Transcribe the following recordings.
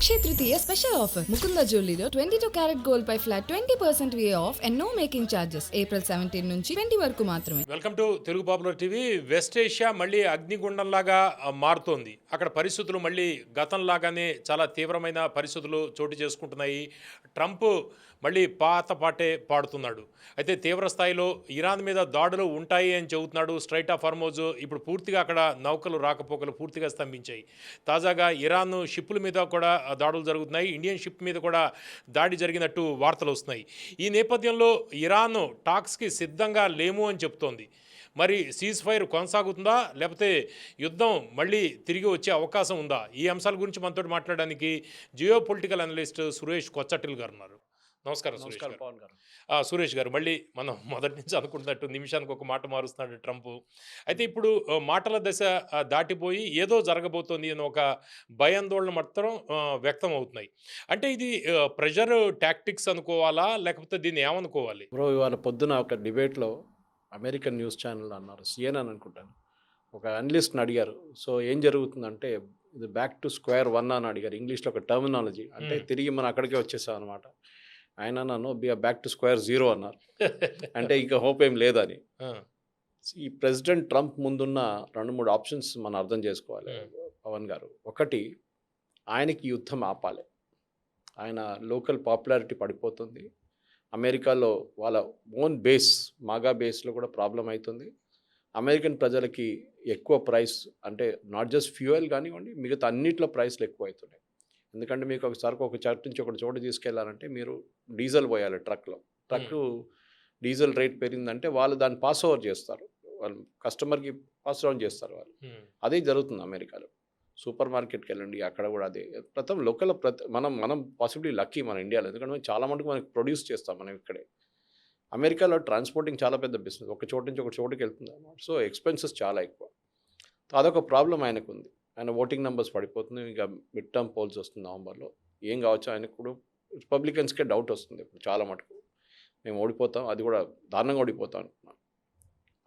అక్షయ Tritiya special offer Mukunda జ్యువెలరీలో 22 carat gold పై flat 20% way off and no making charges. April 17 నుంచి 20 వరకు మాత్రమే. Welcome to Telugu popular TV. West Asia మళ్ళీ అగ్నిగుండంలాగా మారుతోంది. అక్కడ పరిస్థితులు మళ్ళీ గతంలాగానే చాలా తీవ్రమైన పరిస్థితులు చోటు చేసుకుంటున్నాయి. ట్రంప్ మళ్ళీ పాత పాటే పాడుతున్నాడు. అయితే తీవ్ర స్థాయిలో ఇరాన్ మీద దాడులు ఉంటాయి అని చెబుతున్నాడు. స్ట్రైట్ ఆఫ్ హార్మోజ్ ఇప్పుడు పూర్తిగా అక్కడ నౌకలు రాకపోకలు పూర్తిగా స్తంభించాయి. తాజాగా ఇరాన్ షిప్పుల మీద కూడా దాడులు జరుగుతున్నాయి. ఇండియన్ షిప్ మీద కూడా దాడి జరిగినట్టు వార్తలు వస్తున్నాయి. ఈ నేపథ్యంలో ఇరాన్ టాక్స్కి సిద్ధంగా లేము అని చెప్తోంది. మరి సీజ్ ఫైర్ కొనసాగుతుందా లేకపోతే యుద్ధం మళ్ళీ తిరిగి వచ్చే అవకాశం ఉందా? ఈ అంశాల గురించి మనతో మాట్లాడడానికి జియో పొలిటికల్ అనలిస్ట్ సురేష్ కొచ్చటిల్ గారు ఉన్నారు. నమస్కారం సురేష్ గారు. పవన్ గారు. సురేష్ గారు, మళ్ళీ మనం మొదటి నుంచి అనుకుంటున్నట్టు నిమిషానికి ఒక మాట మారుస్తున్నాడు ట్రంప్. అయితే ఇప్పుడు మాటల దశ దాటిపోయి ఏదో జరగబోతోంది అని ఒక భయాందోళన మాత్రం వ్యక్తం అవుతున్నాయి. అంటే ఇది ప్రెషర్ టాక్టిక్స్ అనుకోవాలా లేకపోతే దీన్ని ఏమనుకోవాలి? బ్రో, ఇవాళ పొద్దున ఒక డిబేట్లో అమెరికన్ న్యూస్ ఛానల్ అన్నారు, సిఎన్ఎన్ అనుకుంటాను, ఒక అనలిస్ట్ని అడిగారు. సో ఏం జరుగుతుందంటే ఇది బ్యాక్ టు స్క్వేర్ వన్ అని అడిగారు. ఇంగ్లీష్లో ఒక టర్మినాలజీ, అంటే తిరిగి మనం అక్కడికే వచ్చేసాం అనమాట. ఆయన నన్ను బ్యాక్ టు స్క్వేర్ జీరో అన్నారు. అంటే ఇంకా హోప్ ఏం లేదని. ఈ ప్రెసిడెంట్ ట్రంప్ ముందున్న 2-3 ఆప్షన్స్ మనం అర్థం చేసుకోవాలి పవన్ గారు. ఒకటి, ఆయనకి యుద్ధం ఆపాలి. ఆయన లోకల్ పాపులారిటీ పడిపోతుంది. అమెరికాలో వాళ్ళ ఓన్ బేస్, మాగా బేస్లో కూడా ప్రాబ్లం అవుతుంది. అమెరికన్ ప్రజలకి ఎక్కువ ప్రైస్, అంటే నాట్ జస్ట్ ఫ్యూయల్ కానివ్వండి, మిగతా అన్నిట్లో ప్రైస్లు ఎక్కువ అవుతున్నాయి. ఎందుకంటే మీకు ఒకసారి ఒక చోటు నుంచి ఒక చోటు తీసుకెళ్లాలంటే మీరు డీజిల్ పోయాలి ట్రక్లో. ట్రక్ డీజిల్ రేట్ పెరిగిందంటే వాళ్ళు దాన్ని పాస్ ఓవర్ చేస్తారు, వాళ్ళు కస్టమర్కి పాస్ ఆన్ చేస్తారు వాళ్ళు. అదే జరుగుతుంది అమెరికాలో. సూపర్ మార్కెట్కి వెళ్ళండి, అక్కడ కూడా అదే. లోకల్ మనం పాసిబిలీ లక్కీ మన ఇండియాలో, ఎందుకంటే మనం చాలా మటుకు మనకి ప్రొడ్యూస్ చేస్తాం మనం ఇక్కడే. అమెరికాలో ట్రాన్స్పోర్టింగ్ చాలా పెద్ద బిజినెస్, ఒక చోటు నుంచి ఒక చోటుకి వెళ్తుంది అన్నమాట. సో ఎక్స్పెన్సెస్ చాలా ఎక్కువ. అదొక ప్రాబ్లం ఆయనకు ఉంది. ఆయన ఓటింగ్ నెంబర్స్ పడిపోతుంది. ఇక మిడ్ టర్మ్ పోల్స్ వస్తుంది నవంబర్లో. ఏం కావచ్చు ఆయనకు కూడా, రిపబ్లికన్స్కే డౌట్ వస్తుంది ఇప్పుడు చాలా మటుకు, మేము ఓడిపోతాం, అది కూడా దారుణంగా ఓడిపోతాం అనుకున్నాం.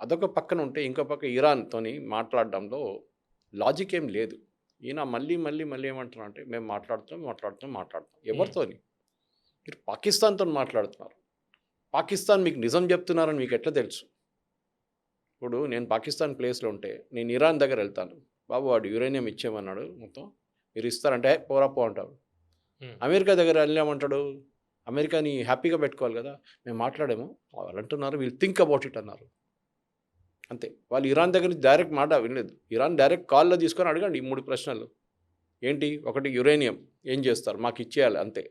అదొక పక్కన ఉంటే ఇంకో పక్క ఇరాన్తోని మాట్లాడడంలో లాజిక్ ఏం లేదు. ఈయన మళ్ళీ ఏమంటున్నారు అంటే మేము మాట్లాడుతాం. ఎవరితోని? మీరు పాకిస్తాన్తో మాట్లాడుతున్నారు. పాకిస్తాన్ మీకు నిజం చెప్తున్నారని మీకు ఎట్లా తెలుసు? ఇప్పుడు నేను పాకిస్తాన్ ప్లేస్లో ఉంటే నేను ఇరాన్ దగ్గర వెళ్తాను, బాబు వాడు యురేనియం ఇచ్చేయమన్నాడు, మొత్తం మీరు ఇస్తారంటే పోరా పో అంటాడు. అమెరికా దగ్గర వెళ్ళామంటాడు, అమెరికాని హ్యాపీగా పెట్టుకోవాలి కదా, మేము మాట్లాడేమో వాళ్ళు అంటున్నారు, వీళ్ళు థింక్ అబౌట్ ఇట్ అన్నారు. అంతే. వాళ్ళు ఇరాన్ దగ్గర నుంచి డైరెక్ట్ మాట వినలేదు. ఇరాన్ డైరెక్ట్ కాల్లో తీసుకొని అడగండి ఈ 3 ప్రశ్నలు. ఏంటి? ఒకటి, యురేనియం ఏం చేస్తారు, మాకు ఇచ్చేయాలి, అంతే.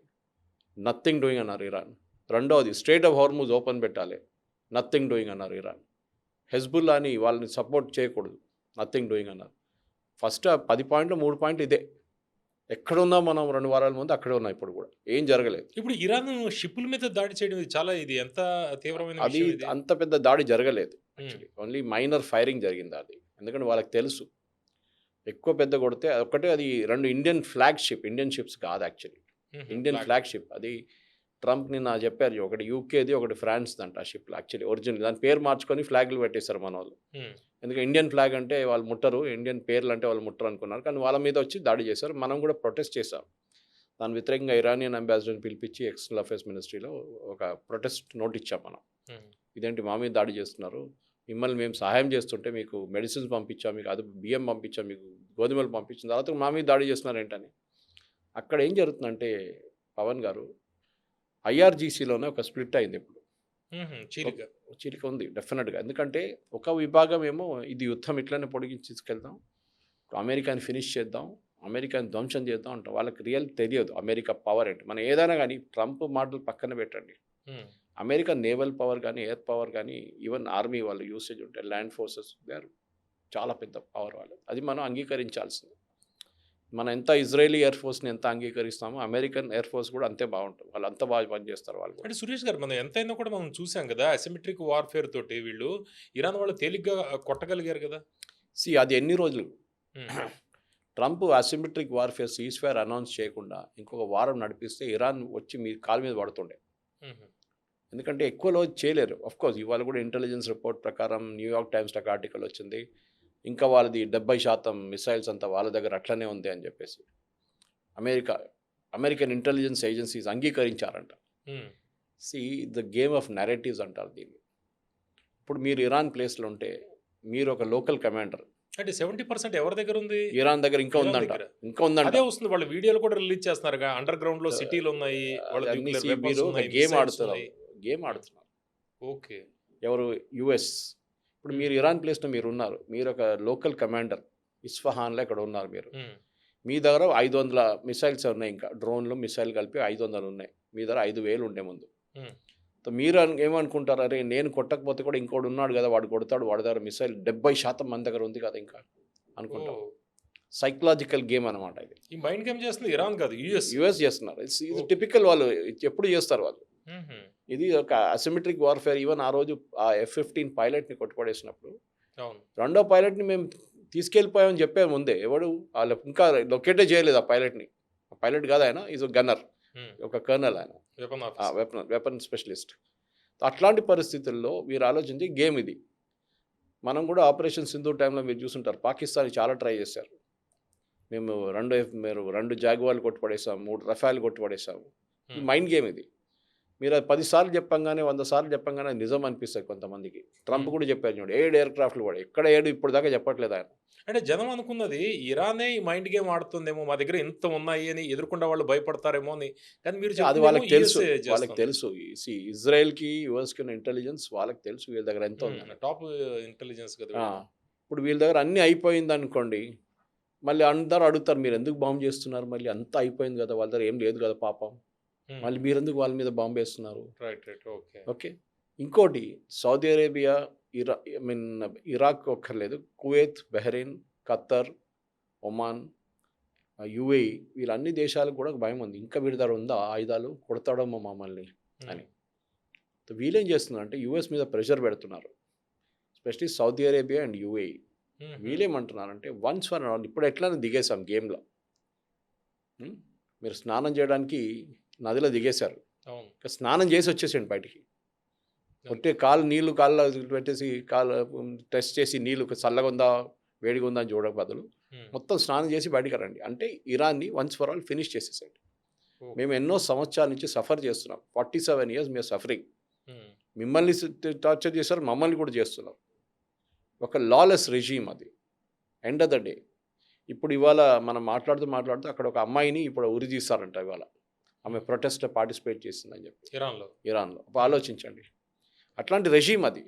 నథింగ్ డూయింగ్ అన్నారు ఇరాన్. రెండవది, స్ట్రైట్ ఆఫ్ హార్మూజ్ ఓపెన్ పెట్టాలి, నథింగ్ డూయింగ్ అన్నారు ఇరాన్. హెజ్బుల్లాని వాళ్ళని సపోర్ట్ చేయకూడదు, నథింగ్ డూయింగ్ అన్నారు. ఫస్ట్ 10 పాయింట్లు 3 పాయింట్లు ఇదే. ఎక్కడున్నాం మనం 2 వారాల ముందు అక్కడే ఉన్నాం, ఇప్పుడు కూడా ఏం జరగలేదు. ఇప్పుడు ఇరాన్ షిప్పుల మీద దాడి చేయడం చాలా, ఇది ఎంత తీవ్రమైన అది అంత పెద్ద దాడి జరగలేదు. యాక్చువల్లీ ఓన్లీ మైనర్ ఫైరింగ్ జరిగింది అది. ఎందుకంటే వాళ్ళకి తెలుసు ఎక్కువ పెద్ద కొడితే ఒకటే, అది 2 ఇండియన్ షిప్స్ కాదు యాక్చువల్లీ, ఇండియన్ ఫ్లాగ్ షిప్. అది ట్రంప్ నిన్న చెప్పారు, ఒకటి యూకేది ఒకటి ఫ్రాన్స్ది అంట ఆ షిప్లో. యాక్చువల్లీ ఒరిజినల్ దాని పేరు మార్చుకొని ఫ్లాగ్లు పెట్టేశారు మన వాళ్ళు. ఎందుకంటే ఇండియన్ ఫ్లాగ్ అంటే వాళ్ళు ముట్టరు, ఇండియన్ పేర్లు అంటే వాళ్ళు ముట్టరు అనుకున్నారు. కానీ వాళ్ళ మీద వచ్చి దాడి చేశారు. మనం కూడా ప్రొటెస్ట్ చేశాం. దాని వ్యతిరేకంగా ఇరానియన్ అంబాసిడర్ని పిలిపించి ఎక్స్టర్నల్ అఫేర్స్ మినిస్ట్రీలో ఒక ప్రొటెస్ట్ నోట్ ఇచ్చాం మనం. ఇదేంటి మా మీద దాడి చేస్తున్నారు, మిమ్మల్ని మేము సహాయం చేస్తుంటే మీకు మెడిసిన్స్ పంపించాం, మీకు అది బియ్యం పంపించాం, మీకు గోధుమలు పంపించిన తర్వాత మా మీద దాడి చేస్తున్నారు ఏంటని. అక్కడ ఏం జరుగుతుందంటే పవన్ గారు, ఐఆర్జీసీలోనే ఒక స్ప్లిట్ అయింది ఇప్పుడు. చీలిక ఉంది డెఫినెట్గా. ఎందుకంటే ఒక విభాగం ఏమో ఇది యుద్ధం ఇట్లనే పొడిగించి తీసుకెళ్దాం, అమెరికాని ఫినిష్ చేద్దాం, అమెరికాని ధ్వంసం చేద్దాం అంటాం. వాళ్ళకి రియల్ తెలియదు అమెరికా పవర్ ఏంటి. మనం ఏదైనా కానీ ట్రంప్ మాటలు పక్కన పెట్టండి, అమెరికా నేవల్ పవర్ కానీ ఎయిర్ పవర్ కానీ ఈవెన్ ఆర్మీ వాళ్ళు యూసేజ్ ఉంటాయి, ల్యాండ్ ఫోర్సెస్, దే ఆర్ చాలా పెద్ద పవర్ వాళ్ళు. అది మనం అంగీకరించాల్సింది. మనం ఎంత ఇజ్రాయేలీ ఎయిర్ ఫోర్స్ని ఎంత అంగీకరిస్తామో అమెరికన్ ఎయిర్ ఫోర్స్ కూడా అంతే బాగుంటుంది. వాళ్ళు అంత బాగా పనిచేస్తారు వాళ్ళు. అంటే సురేష్ గారు, మనం ఎంతైనా కూడా మనం చూసాం కదా, అసిమెట్రిక్ వార్ఫేర్ తోటి వీళ్ళు ఇరాన్ వాళ్ళు తేలిగ్గా కొట్టగలిగారు కదా. అది ఎన్ని రోజులు Trump asymmetric warfare seize fire announce చేయకుండా ఇంకొక వారం నడిపిస్తే ఇరాన్ వచ్చి మీ కాలు మీద పడుతుండే. ఎందుకంటే ఎక్కువ రోజు చేయలేరు. అఫ్కోర్స్ ఇవాళ కూడా ఇంటెలిజెన్స్ రిపోర్ట్ ప్రకారం న్యూయార్క్ టైమ్స్లో ఒక ఆర్టికల్ వచ్చింది, ఇంకా వాళ్ళది 70% మిసైల్స్ అంతా వాళ్ళ దగ్గర అట్లనే ఉంది అని చెప్పేసి. అమెరికా అమెరికన్ ఇంటెలిజెన్స్ ఏజెన్సీస్ అంగీకరించారంట. See the game of narratives అంటారు దీన్ని. ఇప్పుడు మీరు ఇరాన్ ప్లేస్లో ఉంటే మీరు ఒక లోకల్ కమాండర్, అంటే 70% ఎవరి దగ్గర ఉంది? ఇరాన్ దగ్గర ఇంకా ఇరాన్ ఉందంట, దగ్గర. ఇంకా ఉందంట. అదే వస్తుంది, వాళ్ళ వీడియోలు కూడా రిలీజ్ చేస్తున్నారు. అండర్ గ్రౌండ్ లో సిటీలు ఉన్నాయి, వాళ్ళ అన్ని nuclear see, weapons మీరు ఒక ఉన్నాయి, గేమ్ missiles ఆడుతున్నారు, ఉన్నాయి. గేమ్ ఆడుతున్నారు. ఓకే. ఎవరు? యుఎస్. ఇప్పుడు మీరు ఇరాన్ ప్లేస్లో మీరు ఉన్నారు, మీరు ఒక లోకల్ కమాండర్, ఇస్ఫహాన్లో ఇక్కడ ఉన్నారు మీరు. మీ దగ్గర 500 మిసైల్స్ ఉన్నాయి, ఇంకా డ్రోన్లు మిసైల్ కలిపి 500 ఉన్నాయి. మీ దగ్గర 5,000 ఉండే ముందు. మీరు ఏమనుకుంటారు, అరే నేను కొట్టకపోతే కూడా ఇంకోటి ఉన్నాడు కదా, వాడు కొడతాడు, వాడి దగ్గర మిసైల్ 70% మన దగ్గర ఉంది కదా ఇంకా అనుకుంటాం. సైకలాజికల్ గేమ్ అనమాట ఇది. ఈ మైండ్ గేమ్ చేస్తుంది ఇరాన్ కాదు, యుఎస్ చేస్తున్నారు. ఇది టిపికల్, వాళ్ళు ఎప్పుడు చేస్తారు వాళ్ళు. ఇది ఒక అసిమెట్రిక్ వార్ఫేర్. ఈవెన్ ఆ రోజు ఆ F-15 పైలట్ని కొట్టుపడేసినప్పుడు రెండో పైలట్ని మేము తీసుకెళ్ళిపోయామని చెప్పాము ముందే. ఎవడు వాళ్ళు ఇంకా లొకేటే చేయలేదు ఆ పైలట్ని. ఆ పైలట్ కాదు ఆయన, ఈజ్ గన్నర్, ఒక కర్నల్ ఆయన, వెపన్ స్పెషలిస్ట్. అట్లాంటి పరిస్థితుల్లో మీరు ఆలోచించి గేమ్ ఇది. మనం కూడా ఆపరేషన్ సింధూర్ టైంలో మీరు చూసుంటారు, పాకిస్తాన్ చాలా ట్రై చేశారు. మేము 2 జాగ్వార్లు కొట్టుపడేసాము, 3 రఫాల్ కొట్టుపడేసాము. ఈ మైండ్ గేమ్ ఇది. మీరు అది 10 సార్లు చెప్పంగానే 100 సార్లు చెప్పంగానే నిజం అనిపిస్తుంది కొంతమందికి. ట్రంప్ కూడా చెప్పారు చూడండి, 7 ఎయిర్ క్రాఫ్ట్లు కూడా, ఎక్కడ 7 ఇప్పుడు దాకా చెప్పట్లేదు ఆయన. అంటే జనం అనుకున్నది ఇరానే ఈ మైండ్ గేమ్ ఆడుతుందేమో, మా దగ్గర ఇంత ఉన్నాయి అని ఎదుర్కొంటే వాళ్ళు భయపడతారేమో అని. కానీ మీరు అది వాళ్ళకి తెలుసు, వాళ్ళకి తెలుసు. ఇజ్రాయెల్కి యుఎస్కి ఉన్న ఇంటెలిజెన్స్ వాళ్ళకి తెలుసు వీళ్ళ దగ్గర ఎంత ఉంది, టాప్ ఇంటెలిజెన్స్ కదా. ఇప్పుడు వీళ్ళ దగ్గర అన్నీ అయిపోయింది అనుకోండి, మళ్ళీ అందరూ అడుగుతారు మీరు ఎందుకు బాంబు చేస్తున్నారు, మళ్ళీ అంతా అయిపోయింది కదా, వాళ్ళ దగ్గర ఏం లేదు కదా పాపం, మళ్ళీ మీరు ఎందుకు వాళ్ళ మీద బాంబు వేస్తున్నారు. ఓకే. ఇంకోటి, సౌదీ అరేబియా, ఇరాక్ ఒక్కర్లేదు, Kuwait, Bahrain, Qatar, Oman, UAE, వీళ్ళన్ని దేశాలకు కూడా భయం ఉంది, ఇంకా వీడి దగ్గర ఉందా ఆయుధాలు, కొడతాడమ్మో మమ్మల్ని అని. వీళ్ళేం చేస్తున్నారు అంటే యుఎస్ మీద ప్రెషర్ పెడుతున్నారు, especially Saudi Arabia and UAE. వీళ్ళేమంటున్నారంటే వన్స్ ఫర్ ఆల్, ఇప్పుడు ఎట్లనే దిగేసాం గేమ్లో, మీరు స్నానం చేయడానికి నదిలో దిగేశారు, స్నానం చేసి వచ్చేసేయండి బయటికి. ఒట్టే నీళ్ళు కాళ్ళ పెట్టేసి టెస్ట్ చేసి నీళ్ళు చల్లగా ఉందా వేడిగా ఉందా అని చూడక బదులు మొత్తం స్నానం చేసి బయటికి రండి. అంటే ఇరాన్ని వన్స్ ఫర్ ఆల్ ఫినిష్ చేసేసండి. మేము ఎన్నో సంవత్సరాల నుంచి సఫర్ చేస్తున్నాం, 47 years మేము సఫరింగ్. మిమ్మల్ని టార్చర్ చేశారు, మమ్మల్ని కూడా చేస్తున్నాం. ఒక లాలెస్ రెజీమ్ అది. ఎండ్ ఆఫ్ ద డే ఇప్పుడు ఇవాళ మనం మాట్లాడుతూ అక్కడ ఒక అమ్మాయిని ఇప్పుడు ఉరి తీస్తారంట ఇవాళ, ఆమె ప్రొటెస్ట్లో పార్టిసిపేట్ చేసిందని చెప్పి ఇరాన్లో. ఆలోచించండి, అట్లాంటి రెజీమ్ అది.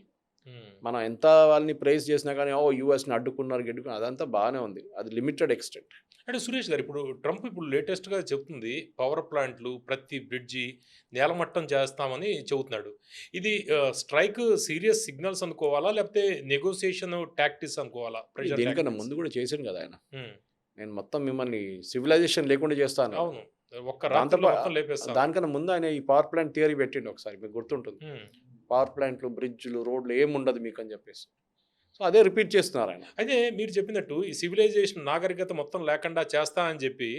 మనం ఎంత వాళ్ళని ప్రైజ్ చేసినా కానీ యూఎస్ని అడ్డుకున్నారు అదంతా బాగానే ఉంది, అది లిమిటెడ్ ఎక్స్టెంట్. అంటే సురేష్ గారు, ఇప్పుడు ట్రంప్ ఇప్పుడు లేటెస్ట్గా చెప్తుంది పవర్ ప్లాంట్లు, ప్రతి బ్రిడ్జి నేలమట్టం చేస్తామని చెబుతున్నాడు. ఇది స్ట్రైక్ సీరియస్ సిగ్నల్స్ అనుకోవాలా, లేకపోతే నెగోసియేషన్ టాక్టిక్స్ అనుకోవాలా? దీనికన్నా ముందు కూడా చేశాను కదా ఆయన, నేను మొత్తం మిమ్మల్ని సివిలైజేషన్ లేకుండా చేస్తాను. అవును, దానికన్నా ముందు ఆయన ఈ పవర్ ప్లాంట్ థియరీ పెట్టిండు, ఒకసారి మీకు గుర్తుంటుంది. పవర్ ప్లాంట్లు, బ్రిడ్జ్లు, రోడ్లు ఏముండదు మీకు అని చెప్పేసి. సో అదే రిపీట్ చేస్తున్నారు ఆయన. అయితే మీరు చెప్పినట్టు ఈ సివిలైజేషన్ నాగరికత మొత్తం లేకుండా చేస్తా అని చెప్పి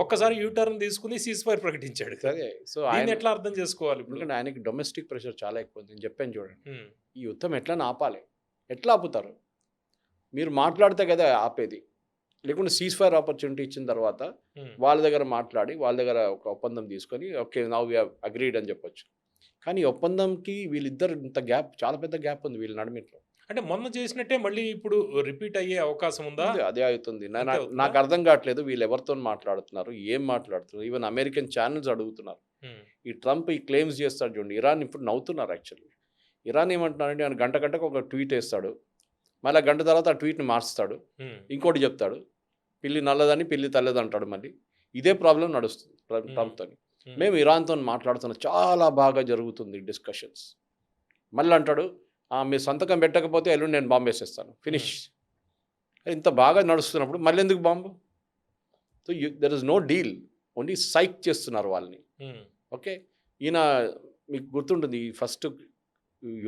ఒక్కసారి యూటర్న్ తీసుకుని సీజ్ ఫైర్ ప్రకటించాడు. సరే, సో ఆయన ఎట్లా అర్థం చేసుకోవాలి? ఎందుకంటే ఆయనకి డొమెస్టిక్ ప్రెషర్ చాలా ఎక్కువ. నేను చెప్పాను చూడండి, ఈ యుద్ధం ఎట్లా ఆపాలి, ఎట్లా ఆపుతారు? మీరు మాట్లాడితే కదా ఆపేది, లేకుంటే సీజ్ ఫైర్ ఆపర్చునిటీ ఇచ్చిన తర్వాత వాళ్ళ దగ్గర మాట్లాడి వాళ్ళ దగ్గర ఒక ఒప్పందం తీసుకొని okay now we have agreed అని చెప్పొచ్చు. కానీ ఈ ఒప్పందంకి వీళ్ళిద్దరు ఇంత గ్యాప్, చాలా పెద్ద గ్యాప్ ఉంది వీళ్ళ నడుమిట్లో. అంటే మొన్న చేసినట్టే మళ్ళీ ఇప్పుడు రిపీట్ అయ్యే అవకాశం ఉందా? అదే అవుతుంది. నాకు అర్థం కావట్లేదు వీళ్ళు ఎవరితో మాట్లాడుతున్నారు, ఏం మాట్లాడుతున్నారు. ఈవెన్ అమెరికన్ ఛానల్స్ అడుగుతున్నారు. ఈ ట్రంప్ ఈ క్లెయిమ్స్ చేస్తాడు చూడండి, ఇరాన్ ఇప్పుడు నవ్వుతున్నారు. యాక్చువల్లీ ఇరాన్ ఏమంటున్నారంటే ఆయన గంటకు ఒక ట్వీట్ వేస్తాడు, మళ్ళీ గంట తర్వాత ఆ ట్వీట్ని మార్చుతాడు, ఇంకోటి చెప్తాడు, పిల్లి నల్లదని పిల్లి తెల్లది అంటాడు. మళ్ళీ ఇదే ప్రాబ్లం నడుస్తుంది ట్రంప్తో. మేము ఇరాన్తో మాట్లాడుతున్నాం, చాలా బాగా జరుగుతుంది డిస్కషన్స్. మళ్ళీ అంటాడు మీరు సంతకం పెట్టకపోతే ఎల్లుండి నేను బాంబు వేసేస్తాను, ఫినిష్. ఇంత బాగా నడుస్తున్నప్పుడు మళ్ళీ ఎందుకు bomb? So there is no deal, only psych చేస్తున్నారు వాళ్ళని. ఓకే, ఈయన మీకు గుర్తుంటుంది ఫస్ట్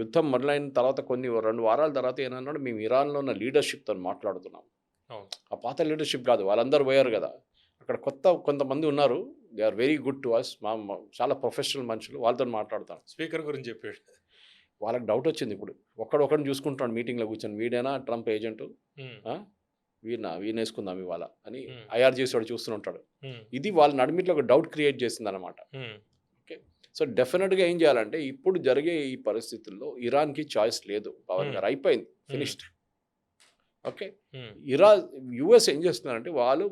యుద్ధం మొదలైన తర్వాత 2 వారాల తర్వాత ఏమన్నాడు, మేము ఇరాన్లో ఉన్న లీడర్షిప్తో మాట్లాడుతున్నాం. ఆ పాత లీడర్షిప్ కాదు, వాళ్ళందరూ పోయారు కదా, అక్కడ కొంతమంది ఉన్నారు, they are very good to us, చాలా ప్రొఫెషనల్ మనుషులు, వాళ్ళతో మాట్లాడతాను. స్పీకర్ గురించి చెప్పాడు. వాళ్ళకి డౌట్ వచ్చింది ఇప్పుడు, ఒకరిని చూసుకుంటాడు మీటింగ్లో కూర్చొని, వీడైనా ట్రంప్ ఏజెంటు, వీణ వేసుకుందాం ఇవాళ అని Hmm. ఐఆర్జీసీ వాడు చూస్తుంటాడు. Hmm. ఇది వాళ్ళ నడిమిట్లో ఒక డౌట్ క్రియేట్ చేసింది అనమాట. Hmm. ఓకే, సో డెఫినెట్గా ఏం చేయాలంటే ఇప్పుడు జరిగే ఈ పరిస్థితుల్లో ఇరాన్కి చాయిస్ లేదు. పవన్ గారు అయిపోయింది, ఫినిష్డ్. Okay, Hmm. యుఎస్ ఏం చేస్తున్నారంటే వాళ్ళు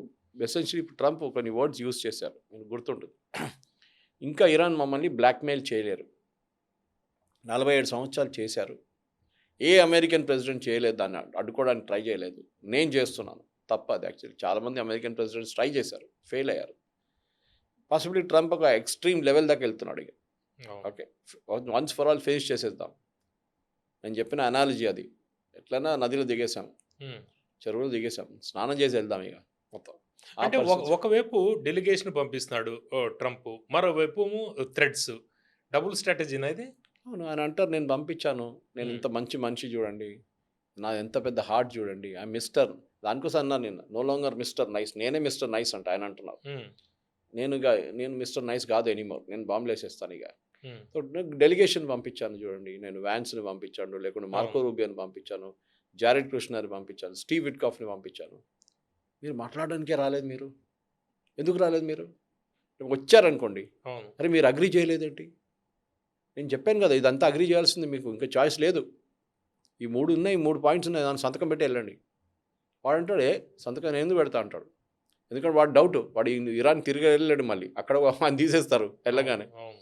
ఎసెన్షియలీ ట్రంప్ కొన్ని వర్డ్స్ యూజ్ చేశారు, మీకు గుర్తుంటుంది. ఇంకా ఇరాన్ మమ్మల్ని బ్లాక్మెయిల్ చేయలేరు, 47 సంవత్సరాలు చేశారు, ఏ అమెరికన్ ప్రెసిడెంట్ చేయలేదు, దాన్ని అడ్డుకోవడానికి ట్రై చేయలేదు, నేను చేస్తున్నాను. తప్ప అది యాక్చువల్లీ చాలామంది అమెరికన్ ప్రెసిడెంట్స్ ట్రై చేశారు, ఫెయిల్ అయ్యారు. పాసిబిలిటీ ట్రంప్ ఒక ఎక్స్ట్రీమ్ లెవెల్ దాకా వెళ్తున్నాడు ఇక. Oh. Okay, once for all finish చేసేద్దాం. నేను చెప్పిన అనాలజీ అది. ఎట్లైనా నదిలో దిగేసాం, Hmm. చెరువులో దిగేసాం, స్నానం చేసి వెళ్దాం ఇక మొత్తం. ఆ అంటే పరిస్థితి. ఒకవైపు డెలిగేషన్ పంపిస్తున్నాడు ట్రంప్, మరోవైపు థ్రెడ్స్, డబుల్ స్ట్రాటజీనా ఇది? అవును, ఆయన అంటారు నేను పంపించాను, నేను ఇంత మంచి మనిషి చూడండి, నా ఎంత పెద్ద హార్ట్ చూడండి, ఐ మిస్టర్, దానికోసం అన్నాను నేను, నో లాంగర్ మిస్టర్ నైస్, నేనే మిస్టర్ నైస్ అంట ఆయన అంటున్నారు. Hmm. నేను మిస్టర్ నైస్ కాదు ఎనీమోర్, నేను బాంబులు వేసేస్తాను ఇక. Hmm. సో డెలిగేషన్ పంపించాను చూడండి, నేను వ్యాన్స్ని పంపించాను, లేకుంటే మార్కో రూబియోని పంపించాను, జారెడ్ కృష్ణర్ని పంపించాను, స్టీవ్ విట్కాఫ్ని పంపించాను. మీరు మాట్లాడడానికే రాలేదు, మీరు ఎందుకు రాలేదు? మీరు వచ్చారనుకోండి, అవును. అరే మీరు అగ్రీ చేయలేదేంటి? నేను చెప్పాను కదా ఇదంతా అగ్రీ చేయాల్సింది, మీకు ఇంకా చాయిస్ లేదు. ఈ 3 ఉన్నాయి, 3 పాయింట్స్ ఉన్నాయి, దాన్ని సంతకం పెట్టి వెళ్ళండి. వాడు అంటాడు సంతకం నేను ఎందుకు పెడతా అంటాడు. ఎందుకంటే వాడు డౌట్, వాడు ఇరాన్ తిరిగి వెళ్ళాడు, మళ్ళీ అక్కడ ఆయన తీసేస్తారు వెళ్ళగానే. అవును.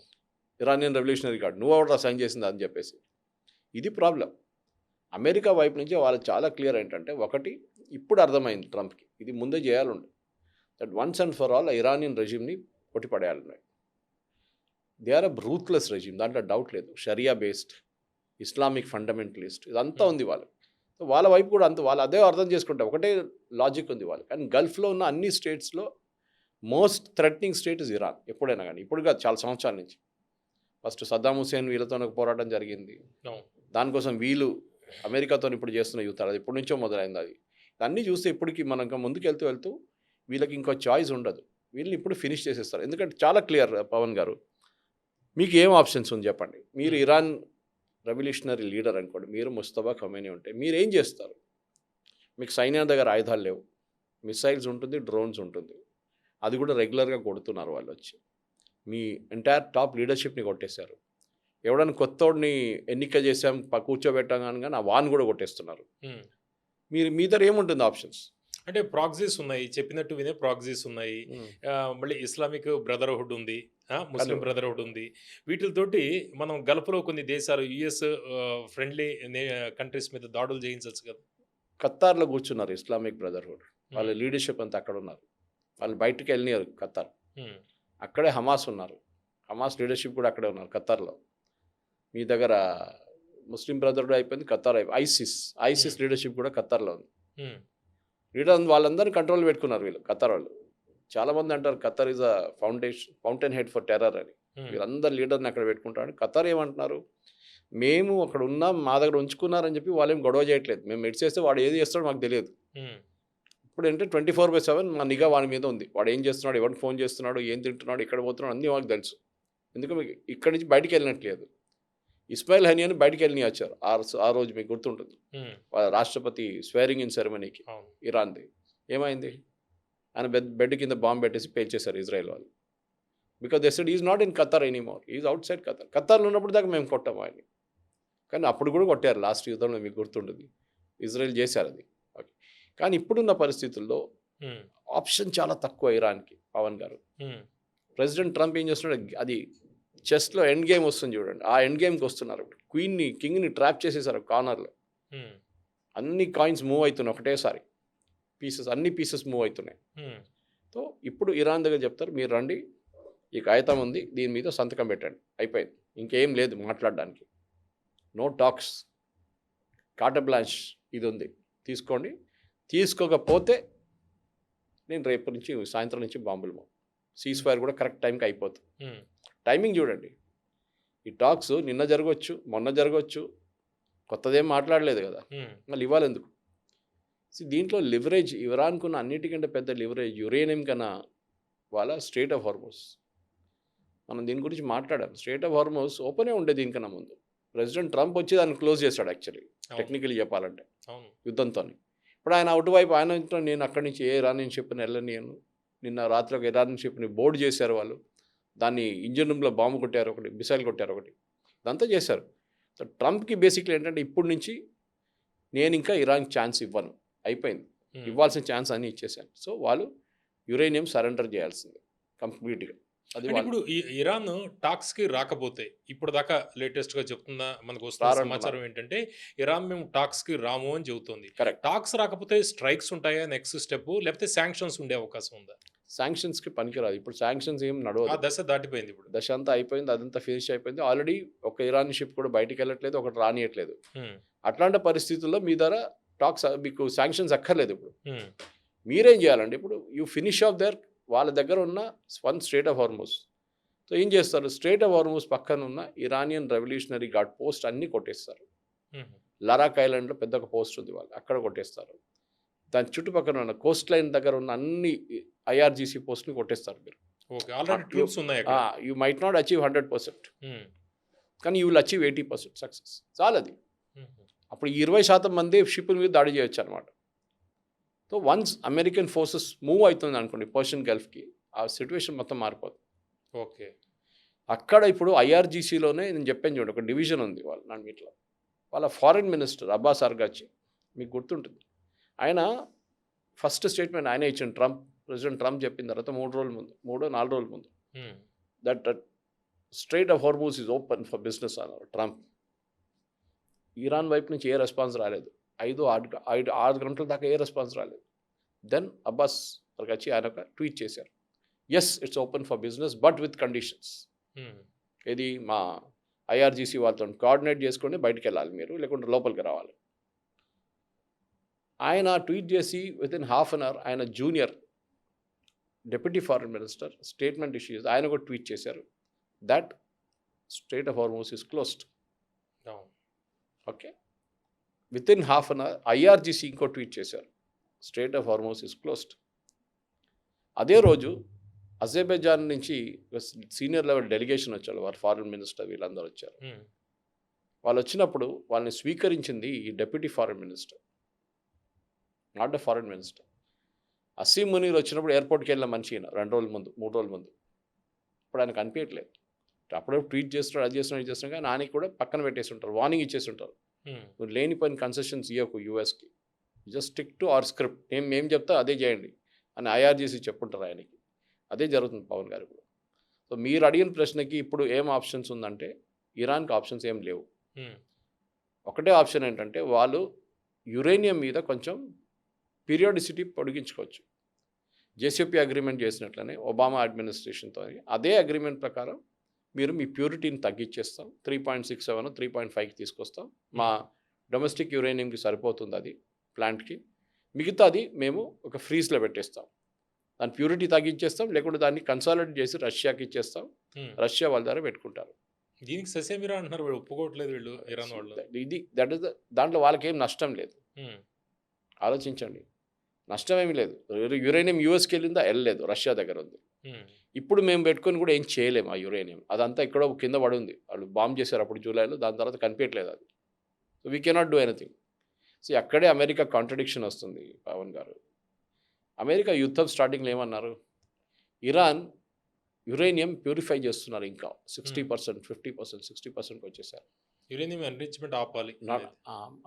ఇరానియన్ రెవల్యూషనరీ గార్డ్, నువ్వు ఎవరు సైన్ చేసింది అని చెప్పేసి. ఇది ప్రాబ్లం. అమెరికా వైపు నుంచి వాళ్ళు చాలా క్లియర్ ఏంటంటే, ఒకటి ఇప్పుడు అర్థమైంది ట్రంప్కి, ఇది ముందే చేయాలండి, that once and for all Iranian రెజ్యూమ్ని కొట్టిపడేయాలన్నాయి. They are a ruthless regime, దాంట్లో డౌట్ లేదు. షరియా బేస్డ్, ఇస్లామిక్ ఫండమెంటలిస్ట్, ఇదంతా ఉంది వాళ్ళు. సో వాళ్ళ వైపు కూడా వాళ్ళు అదే అర్థం చేసుకుంటారు, ఒకటే లాజిక్ ఉంది వాళ్ళు. కానీ గల్ఫ్లో ఉన్న అన్ని స్టేట్స్లో most threatening state is Iran, ఎప్పుడైనా కానీ. ఇప్పుడు కాదు, చాలా సంవత్సరాల నుంచి. ఫస్ట్ సద్దాం హుసేన్ వీళ్ళతో ఒక పోరాటం జరిగింది, అవును. దానికోసం వీళ్ళు అమెరికాతో ఇప్పుడు చేస్తున్న యుద్ధాలు, అది ఇప్పటి నుంచో మొదలైంది. అది అన్నీ చూస్తే ఇప్పటికి మనం ముందుకు వెళ్తూ వీళ్ళకి ఇంకో చాయిస్ ఉండదు, వీళ్ళని ఇప్పుడు ఫినిష్ చేసేస్తారు. ఎందుకంటే చాలా క్లియర్, పవన్ గారు మీకు ఏం ఆప్షన్స్ ఉంది చెప్పండి. మీరు ఇరాన్ రెవల్యూషనరీ లీడర్ అనుకోండి, మీరు ముస్తఫా ఖమేనీ ఉంటే మీరు ఏం చేస్తారు? మీకు సైన్యం దగ్గర ఆయుధాలు లేవు, మిసైల్స్ ఉంటుంది, డ్రోన్స్ ఉంటుంది, అది కూడా రెగ్యులర్గా కొడుతున్నారు వాళ్ళు వచ్చి. మీ ఎంటైర్ టాప్ లీడర్షిప్ని కొట్టేశారు. ఎవడన్నా కొత్తోడిని ఎన్నిక చేసాం కూర్చోబెట్టాం కానీ ఆ వాన్ కూడా కొట్టేస్తున్నారు. Hmm. మీ దగ్గర ఏముంటుంది ఆప్షన్స్? అంటే ప్రాక్సీస్ ఉన్నాయి, చెప్పినట్టు వినే ప్రాక్సీస్ ఉన్నాయి. మళ్ళీ ఇస్లామిక్ బ్రదర్హుడ్ ఉంది, ముస్లిం బ్రదర్హుడ్ ఉంది. వీటితోటి మనం గల్ఫ్లో కొన్ని దేశాలు యుఎస్ ఫ్రెండ్లీ కంట్రీస్ మీద దాడులు చేయించవచ్చు కదా. ఖత్తార్లో కూర్చున్నారు ఇస్లామిక్ బ్రదర్హుడ్, వాళ్ళ లీడర్షిప్ అంతా అక్కడ ఉన్నారు. వాళ్ళు బయటకు వెళ్ళినారు ఖత్తార్, Hmm. అక్కడే హమాస్ ఉన్నారు, హమాస్ లీడర్షిప్ కూడా అక్కడే ఉన్నారు ఖత్తార్లో. మీ దగ్గర ముస్లిం బ్రదర్హుడ్ అయిపోయింది, ఖత్తార్ అయిపోయింది. ఐసిస్ లీడర్షిప్ కూడా ఖత్తార్లో ఉంది. Hmm. వాళ్ళందరినీ కంట్రోల్ పెట్టుకున్నారు వీళ్ళు ఖత్తర్ వాళ్ళు. చాలామంది అంటారు Khattar is a fountain head for terror అని. Hmm. వీళ్ళందరు లీడర్ని అక్కడ పెట్టుకుంటారు. ఖత్తర్ ఏమంటున్నారు, మేము అక్కడ ఉన్నాం, మా దగ్గర ఉంచుకున్నారని చెప్పి వాళ్ళేం గొడవ చేయట్లేదు, మేము మెడిచేస్తే వాడు ఏది చేస్తాడో మాకు తెలియదు. Hmm. ఇప్పుడు ఏంటంటే 24/7 మా నిఘా వాడి మీద ఉంది, వాడు ఏం చేస్తున్నాడు, ఎవరిని ఫోన్ చేస్తున్నాడు, ఏం తింటున్నాడు, ఎక్కడ పోతున్నాడు అన్నీ మాకు తెలుసు. ఎందుకంటే మీకు ఇక్కడి నుంచి బయటికి వెళ్ళినట్లేదు. ఇస్మాయిల్ హనియాని బయటికి వెళ్ళి వచ్చారు ఆ రోజు, మీకు గుర్తుంటుంది, Hmm. వాళ్ళ రాష్ట్రపతి స్వేరింగ్ ఇన్ సెరమనీకి అవును. ఇరాన్ది. ఏమైంది, ఆయన బెడ్ కింద బాంబు పెట్టేసి పేల్చేశారు ఇజ్రాయెల్ వాళ్ళు. Because they said is not in Qatar anymore, is outside Qatar. ఖత్తర్లో ఉన్నప్పుడు దాకా మేము కొట్టాము ఆయన్ని, కానీ అప్పుడు కూడా కొట్టారు లాస్ట్ యుద్ధంలో, మీకు గుర్తుంటుంది, ఇజ్రాయెల్ చేశారు అది. ఓకే, కానీ ఇప్పుడున్న పరిస్థితుల్లో Hmm. ఆప్షన్ చాలా తక్కువ ఇరాన్కి. పవన్ గారు, Hmm. ప్రెసిడెంట్ ట్రంప్ ఏం చేస్తున్నాడు, అది చెస్లో ఎండ్ గేమ్ వస్తుంది చూడండి, ఆ ఎండ్ గేమ్కి వస్తున్నారు. కింగ్ని ట్రాప్ చేసేసారు కార్నర్లో. Hmm. అన్ని కాయిన్స్ మూవ్ అవుతున్నాయి ఒకటేసారి, అన్ని పీసెస్ మూవ్ అవుతున్నాయి. Hmm. సో ఇప్పుడు ఇరాన్ దగ్గర చెప్తారు, మీరు రండి, ఈ కాగితం ఉంది, దీని మీద సంతకం పెట్టండి, అయిపోయింది, ఇంకేం లేదు మాట్లాడడానికి, నో టాక్స్, కార్ట్ బ్లాంచ్ ఇది ఉంది, తీసుకోండి. తీసుకోకపోతే నేను రేపు నుంచి సాయంత్రం నుంచి బాంబులు, సీజ్ ఫైర్ కూడా కరెక్ట్ టైంకి అయిపోతుంది. Hmm. టైమింగ్ చూడండి, ఈ టాక్స్ నిన్న జరగవచ్చు, మొన్న జరగవచ్చు, కొత్తదేం మాట్లాడలేదు కదా, Hmm. మళ్ళీ ఇవ్వాలి ఎందుకు? దీంట్లో లివరేజ్, ఇరాన్కున్న అన్నిటికంటే పెద్ద లివరేజ్ యురేనియం కన్నా వాళ్ళ స్ట్రేట్ ఆఫ్ హార్మోస్. మనం దీని గురించి మాట్లాడాం, స్ట్రేట్ ఆఫ్ హార్మోస్ ఓపెనే ఉండేది దీనికన్నా ముందు. ప్రెసిడెంట్ ట్రంప్ వచ్చి దాన్ని క్లోజ్ చేశాడు యాక్చువల్లీ, అవును. టెక్నికలీ చెప్పాలంటే అవును. యుద్ధంతో. ఇప్పుడు ఆయన అటువైపు ఆయన నేను అక్కడి నుంచి ఏ ఇరానియన్ షిప్ని వెళ్ళనియను. నిన్న రాత్రి ఒక ఇరానియన్ షిప్ని బోర్డు చేశారు వాళ్ళు. దాన్ని ఇంజిన్ రూమ్లో బాంబు కొట్టారు ఒకటి, మిసైల్ కొట్టారు ఒకటి, ఇదంతా చేశారు. సో ట్రంప్కి బేసిక్లీ ఏంటంటే ఇప్పటి నుంచి నేను ఇంకా ఇరాన్కి ఛాన్స్ ఇవ్వను, అయిపోయింది, ఇవ్వాల్సిన ఛాన్స్ అన్నీ ఇచ్చేసాను. సో వాళ్ళు యురేనియం సరెండర్ చేయాల్సిందే కంప్లీట్గా. అది అంటే ఇప్పుడు ఇరాన్ టాక్స్ కి రాకపోతే, ఇప్పుడు దాకా లేటెస్ట్ గా చెప్తున్న మనకు వస్తున్న సమాచారం ఏంటంటే ఇరాన్ మేము టాక్స్ కి రాము అని చెబుతుంది. కరెక్ట్. టాక్స్ రాకపోతే స్ట్రైక్స్ ఉంటాయా నెక్స్ట్ స్టెప్, లేకపోతే శాంక్షన్స్ ఉండే అవకాశం ఉందా? శాంక్షన్స్కి పనికిరాదు. ఇప్పుడు శాంక్షన్స్ ఏం ఆ నడవదు, దశ దాటిపోయింది ఇప్పుడు. దశ అంతా అయిపోయింది, అదంతా ఫినిష్ అయిపోయింది ఆల్రెడీ. ఒక ఇరాన్ షిప్ కూడా బయటికి వెళ్ళట్లేదు, ఒకటి రానియట్లేదు. అట్లాంటి పరిస్థితుల్లో మీ ద్వారా టాక్స్, మీకు శాంక్షన్స్ అక్కర్లేదు. ఇప్పుడు మీరేం చేయాలండి, ఇప్పుడు యూ ఫినిష్ ఆఫ్ దర్, వాళ్ళ దగ్గర ఉన్న one straight of Hormuz. So ఏం చేస్తారు, స్ట్రేట్ ఆఫ్ హార్మూజ్ పక్కన ఉన్న ఇరానియన్ రెవల్యూషనరీ గార్డ్ పోస్ట్ అన్నీ కొట్టేస్తారు. లరాక్ ఐలాండ్లో పెద్ద ఒక పోస్ట్ ఉంది, వాళ్ళు అక్కడ కొట్టేస్తారు. దాని చుట్టుపక్కల ఉన్న కోస్ట్ లైన్ దగ్గర ఉన్న అన్ని ఐఆర్జీసీ పోస్ట్ని కొట్టేస్తారు మీరు. యూ మైట్ నాట్ అచీవ్ 100%, కానీ యూ విల్ అచీవ్ 80% సక్సెస్. చాలా అది. అప్పుడు 20% మంది షిప్పుల మీద దాడి చేయొచ్చు అనమాట. So once American forces move అవుతుంది అనుకోండి పర్షియన్ గల్ఫ్కి, ఆ సిచ్యువేషన్ మొత్తం మారిపోతుంది. ఓకే. అక్కడ ఇప్పుడు ఐఆర్జీసీలోనే నేను చెప్పాను చూడండి, ఒక డివిజన్ ఉంది వాళ్ళ నాన్నిట్లో. వాళ్ళ ఫారిన్ మినిస్టర్ అబ్బాస్ అర్గాచి, మీకు గుర్తుంటుంది, ఆయన ఫస్ట్ స్టేట్మెంట్ ఆయన ఇచ్చిన ప్రెసిడెంట్ ట్రంప్ చెప్పిన తర్వాత 3 రోజుల ముందు, 4 రోజుల ముందు, that strait of Hormuz is open for business అన్నారు ట్రంప్. ఇరాన్ వైపు నుంచి ఏ రెస్పాన్స్ రాలేదు, 5-6 గంటల దాకా ఏ రెస్పాన్స్ రాలేదు. దెన్ అబ్బాస్ అర్గాచి ఆయన ఒక ట్వీట్ చేశారు, yes it's open for business but with conditions. ఇది మా ఐఆర్జీసీ వాళ్ళతో కోఆర్డినేట్ చేసుకొని బయటికి వెళ్ళాలి మీరు, లేకుంటే లోపలికి రావాలి. ఆయన ట్వీట్ చేసి వితిన్ హాఫ్ అన్ అవర్ ఆయన junior deputy foreign minister statement issue చేసి ఆయన కూడా ట్వీట్ చేశారు, that strait of Hormuz is closed. Okay, within half an hour IRGC ఇంకో ట్వీట్ చేశారు, strait of Hormuz is closed. అదే రోజు అజర్బైజాన్ నుంచి సీనియర్ లెవెల్ డెలిగేషన్ వచ్చారు, వారు ఫారిన్ మినిస్టర్ వీళ్ళందరూ వచ్చారు. వాళ్ళు వచ్చినప్పుడు వాళ్ళని స్వీకరించింది ఈ deputy foreign minister, not the foreign minister. Asim Munir వచ్చినప్పుడు ఎయిర్పోర్ట్కి వెళ్ళిన మనిషి అయినా 2 రోజుల ముందు 3 రోజుల ముందు. ఇప్పుడు ఆయనకు అనిపించట్లేదు, అప్పుడే ట్వీట్ చేస్తున్నాడు, అది చేస్తున్నాడు, ఇది చేస్తున్నాడు, కానీ ఆయనకి కూడా పక్కన పెట్టేసి ఉంటారు, వార్నింగ్ ఇచ్చేసి ఉంటారు, నువ్వు లేనిపోయిన కన్సెషన్స్ ఇవ్వకు యూఎస్కి, just stick to our script, ఏం చెప్తా అదే చేయండి అని ఐఆర్జీసీ చెప్పుంటారు ఆయనకి. అదే జరుగుతుంది పవన్ గారు ఇప్పుడు. సో మీరు అడిగిన ప్రశ్నకి ఇప్పుడు ఏం ఆప్షన్స్ ఉందంటే ఇరాన్కి ఆప్షన్స్ ఏం లేవు. ఒకటే ఆప్షన్ ఏంటంటే వాళ్ళు యురేనియం మీద కొంచెం పీరియాడిసిటీ పొడిగించుకోవచ్చు. జేసీపీ అగ్రిమెంట్ చేసినట్లనే ఒబామా అడ్మినిస్ట్రేషన్తో అదే అగ్రిమెంట్ ప్రకారం మీరు మీ ప్యూరిటీని తగ్గించేస్తాం, 3.67 3.5కి తీసుకొస్తాం, మా డొమెస్టిక్ యురేనియంకి సరిపోతుంది అది ప్లాంట్కి, మిగతాది మేము ఒక ఫ్రీజ్లో పెట్టేస్తాం, దాని ప్యూరిటీ తగ్గించేస్తాం, లేకుంటే దాన్ని కన్సాలిడేట్ చేసి రష్యాకి ఇచ్చేస్తాం, రష్యా వాళ్ళ ద్వారా పెట్టుకుంటారు. దీనికి ససేమిరా అంటున్నారు, వీళ్ళు ఒప్పుకోవట్లేదు వీళ్ళు ఇరాన్ వాళ్ళు. ఇది దాంట్లో వాళ్ళకి ఏం నష్టం లేదు, ఆలోచించండి, నష్టం ఏమీ లేదు. యురేనియం యూఎస్కి వెళ్ళిందా, వెళ్ళలేదు, రష్యా దగ్గర ఉంది. ఇప్పుడు మేము పెట్టుకొని కూడా ఏం చేయలేము ఆ యురేనియం, అదంతా ఎక్కడో కింద పడి ఉంది, వాళ్ళు బాంబ్ చేశారు అప్పుడు జూలైలో, దాని తర్వాత కనిపించట్లేదు అది. So we cannot do anything. So అక్కడే అమెరికా కాంట్రడిక్షన్ వస్తుంది పవన్ గారు. అమెరికా యుద్ధం స్టార్టింగ్లో ఏమన్నారు, ఇరాన్ యురేనియం ప్యూరిఫై చేస్తున్నారు, ఇంకా 60%, 50%, 60%కి వచ్చేసారు. యురేనియం ఎన్రిచ్మెంట్ ఆపాలి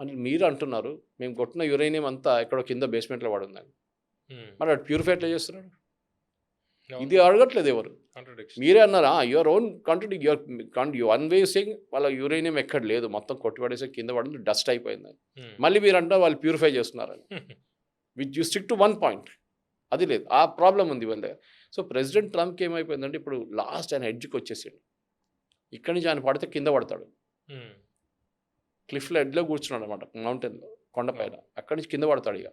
అని మీరు అంటున్నారు, మేము కొట్టిన యురేనియం అంతా ఎక్కడో కింద బేస్మెంట్లో పడుందని, మరి అటు ప్యూరిఫై ఎట్లా చేస్తున్నాడు? ఇది అడగట్లేదు ఎవరు, మీరే అన్నారా, your own contradict one way saying వాళ్ళ యురేనియం ఎక్కడ లేదు, మొత్తం కొట్టిపడేసే కింద పడింది, డస్ట్ అయిపోయిందని. మళ్ళీ మీరు అంటారు వాళ్ళు ప్యూరిఫై చేస్తున్నారని, which you stick to one point, అది లేదు, ఆ ప్రాబ్లం ఉంది వాళ్ళ దగ్గర. సో ప్రెసిడెంట్ ట్రంప్కి ఏమైపోయిందంటే ఇప్పుడు లాస్ట్ ఆయన ఎడ్జ్కి వచ్చేసాడు, ఇక్కడి నుంచి ఆయన పడితే కింద పడతాడు, క్లిఫ్లో ఎడ్లో కూర్చున్నాడు అనమాట, మౌంటైన్లో కొండపైన, అక్కడి నుంచి కింద పడతాడు. ఇక